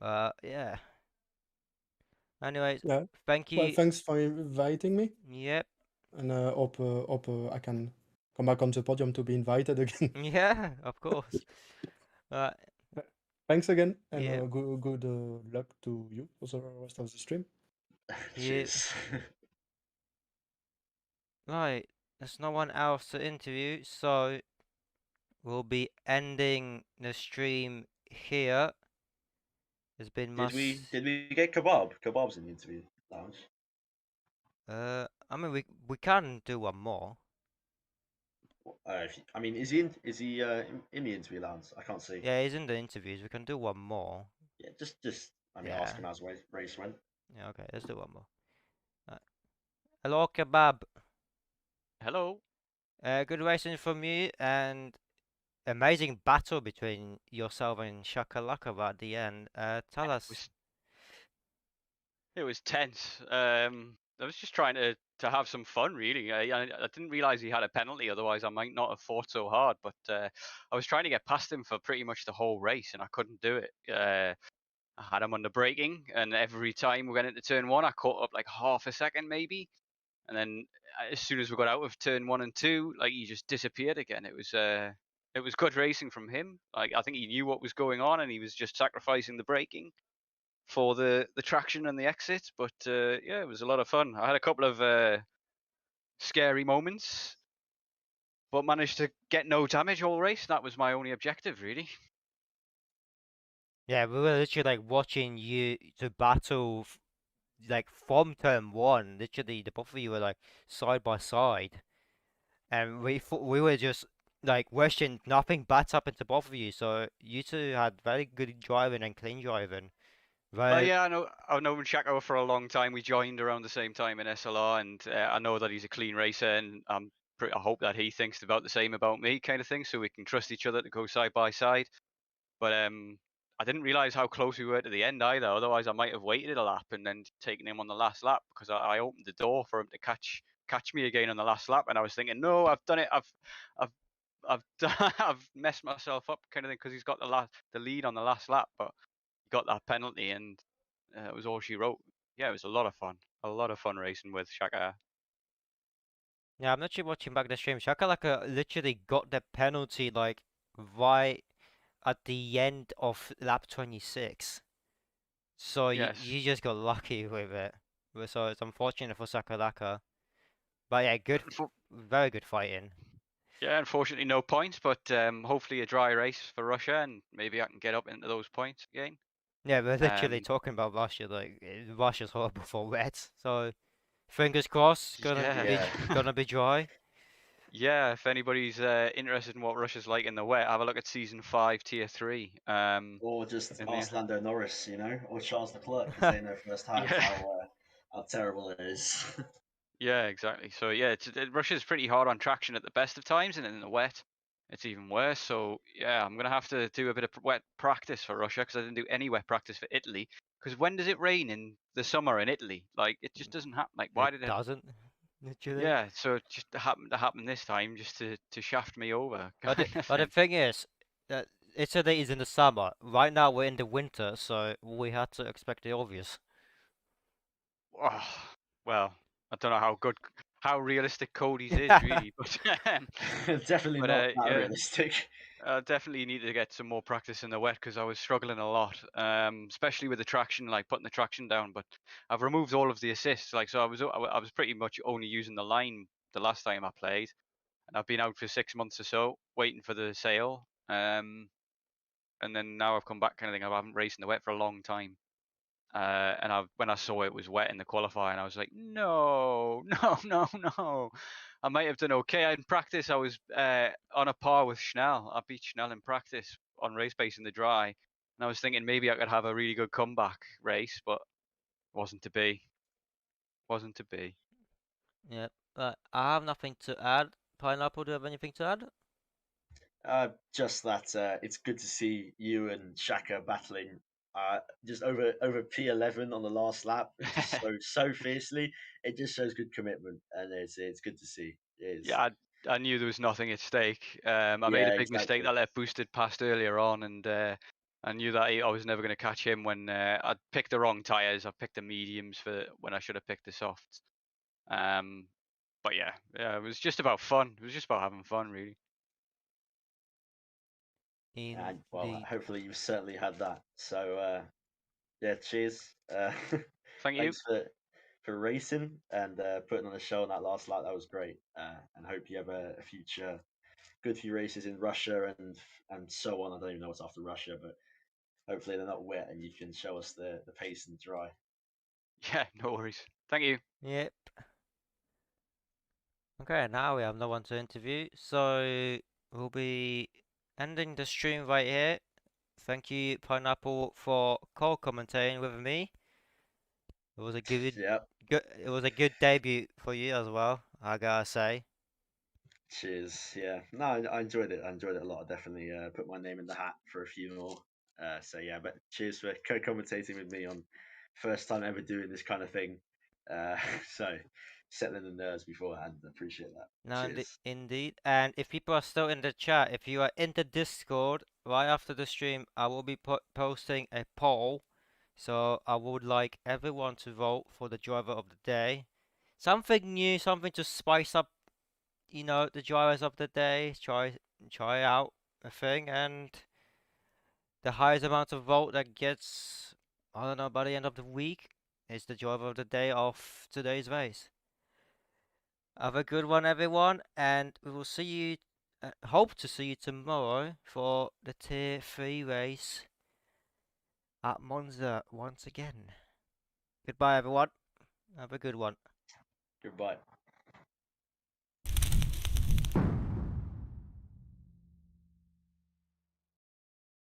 Yeah. Anyways, Yeah. thank you. Well, thanks for inviting me, Yep. and hope I can come back on the podium to be invited again. Yeah, of course. Thanks again, and Yeah. good luck to you for the rest of the stream. Cheers. Right, there's no one else to interview, so we'll be ending the stream here. There's been Did we get kebab? Kebab's in the interview lounge. I mean we can do one more. I mean, is he in the interview lounge? I can't see. Yeah, he's in the interviews. We can do one more. Yeah, just I mean, Yeah. ask him as race went. Yeah, okay, let's do one more. Hello, Kebab. Hello. Good racing from you, and amazing battle between yourself and Shakalaka at the end. Tell us. It was tense. I was just trying to have some fun, really. I didn't realize he had a penalty, otherwise I might not have fought so hard. But I was trying to get past him for pretty much the whole race, and I couldn't do it. I had him under braking, and every time we went into turn one, I caught up like half a second maybe. and then as soon as we got out of turn 1 and 2, like he just disappeared again. It was good racing from him. Like I think he knew what was going on, and he was just sacrificing the braking for the traction and the exit. But yeah, it was a lot of fun. I had a couple of scary moments, but managed to get no damage all race. That was my only objective, really. Yeah, we were literally like watching you to battle like from turn 1. Literally, the both of you were like side by side, and we were just like wishing nothing bad happened to both of you. So you two had very good driving and clean driving. Very Yeah, I've known Shako for a long time. We joined around the same time in SLR, and I know that he's a clean racer, and I hope that he thinks about the same about me, kind of thing, so we can trust each other to go side by side. But I didn't realize how close we were to the end either. Otherwise, I might have waited a lap and then taken him on the last lap, because I opened the door for him to catch me again on the last lap, and I was thinking, no, I've done it. I've I've messed myself up, kind of thing, because he's got the lead on the last lap, but got that penalty, and it was all she wrote. Yeah, it was a lot of fun. A lot of fun racing with Shaka. Yeah, I'm actually watching back the stream. Shakalaka literally got the penalty like right at the end of lap 26. So Yes. you just got lucky with it. So it's unfortunate for Sakalaka. But yeah, good, very good fighting. Yeah, unfortunately no points, but hopefully a dry race for Russia, and maybe I can get up into those points again. Yeah, we're literally Um, talking about Russia. Like Russia's horrible for wet. So fingers crossed, Yeah. gonna be dry. Yeah, if anybody's interested in what Russia's like in the wet, have a look at season 5, tier 3. Or just In ask the Lando Norris, you know, or Charles Leclerc, because they know firsthand Yeah. how terrible it is. Yeah, exactly. So yeah, Russia's pretty hard on traction at the best of times, and in the wet, it's even worse. So yeah, I'm gonna have to do a bit of wet practice for Russia, because I didn't do any wet practice for Italy. Because when does it rain in the summer in Italy? Like it just doesn't happen. Like why It did it? doesn't, literally. Yeah, so it just happened to happen this time, just to shaft me over, But kind of but the thing. thing is, Italy is in the summer. Right now we're in the winter, so we had to expect the obvious. Oh, well, I don't know how realistic Cody's is really, but Definitely but not that yeah. realistic. Definitely need to get some more practice in the wet, because I was struggling a lot, especially with the traction, like putting the traction down. But I've removed all of the assists, like so I was pretty much only using the line the last time I played, and I've been out for 6 months or so waiting for the sale. And then now I've come back, kind of thing. I haven't raced in the wet for a long time. And when I saw it was wet in the qualifying, I was like, no, no, no, no. I might have done okay. In practice, I was on a par with Schnell. I beat Schnell in practice on race pace in the dry. And I was thinking maybe I could have a really good comeback race, but wasn't to be. Wasn't to be. Yep. I have nothing to add. Pineapple, do you have anything to add? Just that it's good to see you and Shaka battling just over P11 on the last lap, just so fiercely. It just shows good commitment, and it's good to see. It is. Yeah, I knew there was nothing at stake. I made Yeah, a big mistake exactly. that I let Boosted past earlier on, and I knew that I was never going to catch him when I'd picked the wrong tires. I picked the mediums for when I should have picked the softs. But yeah, it was just about fun. It was just about having fun, really. And well, Indeed. hopefully you've certainly had that. So yeah, cheers. Thank you. Thanks for racing and putting on a show on that last lap. That was great. And hope you have a future good few races in Russia and so on. I don't even know what's after Russia, but hopefully they're not wet and you can show us the pace and dry. Yeah, no worries. Thank you. Yep. Okay, now we have no one to interview, so we'll be ending the stream right here. Thank you, Pineapple, for co-commentating with me. It was a good, Yep. it was a good debut for you as well, I gotta say. Cheers. Yeah. No, I enjoyed it. I enjoyed it a lot. I definitely put my name in the hat for a few more. So yeah, but cheers for co-commentating with me on first time ever doing this kind of thing. Uh, so settling the nerves beforehand. Appreciate that. No, Cheers. indeed. And if people are still in the chat, if you are in the Discord, right after the stream, I will be posting a poll. So I would like everyone to vote for the driver of the day. something new, something to spice up, you know, the drivers of the day. Try out a thing, and the highest amount of vote that gets, I don't know, by the end of the week is the driver of the day of today's race. Have a good one, everyone, and we will see you. Hope to see you tomorrow for the Tier 3 race at Monza once again. Goodbye, everyone. Have a good one. Goodbye.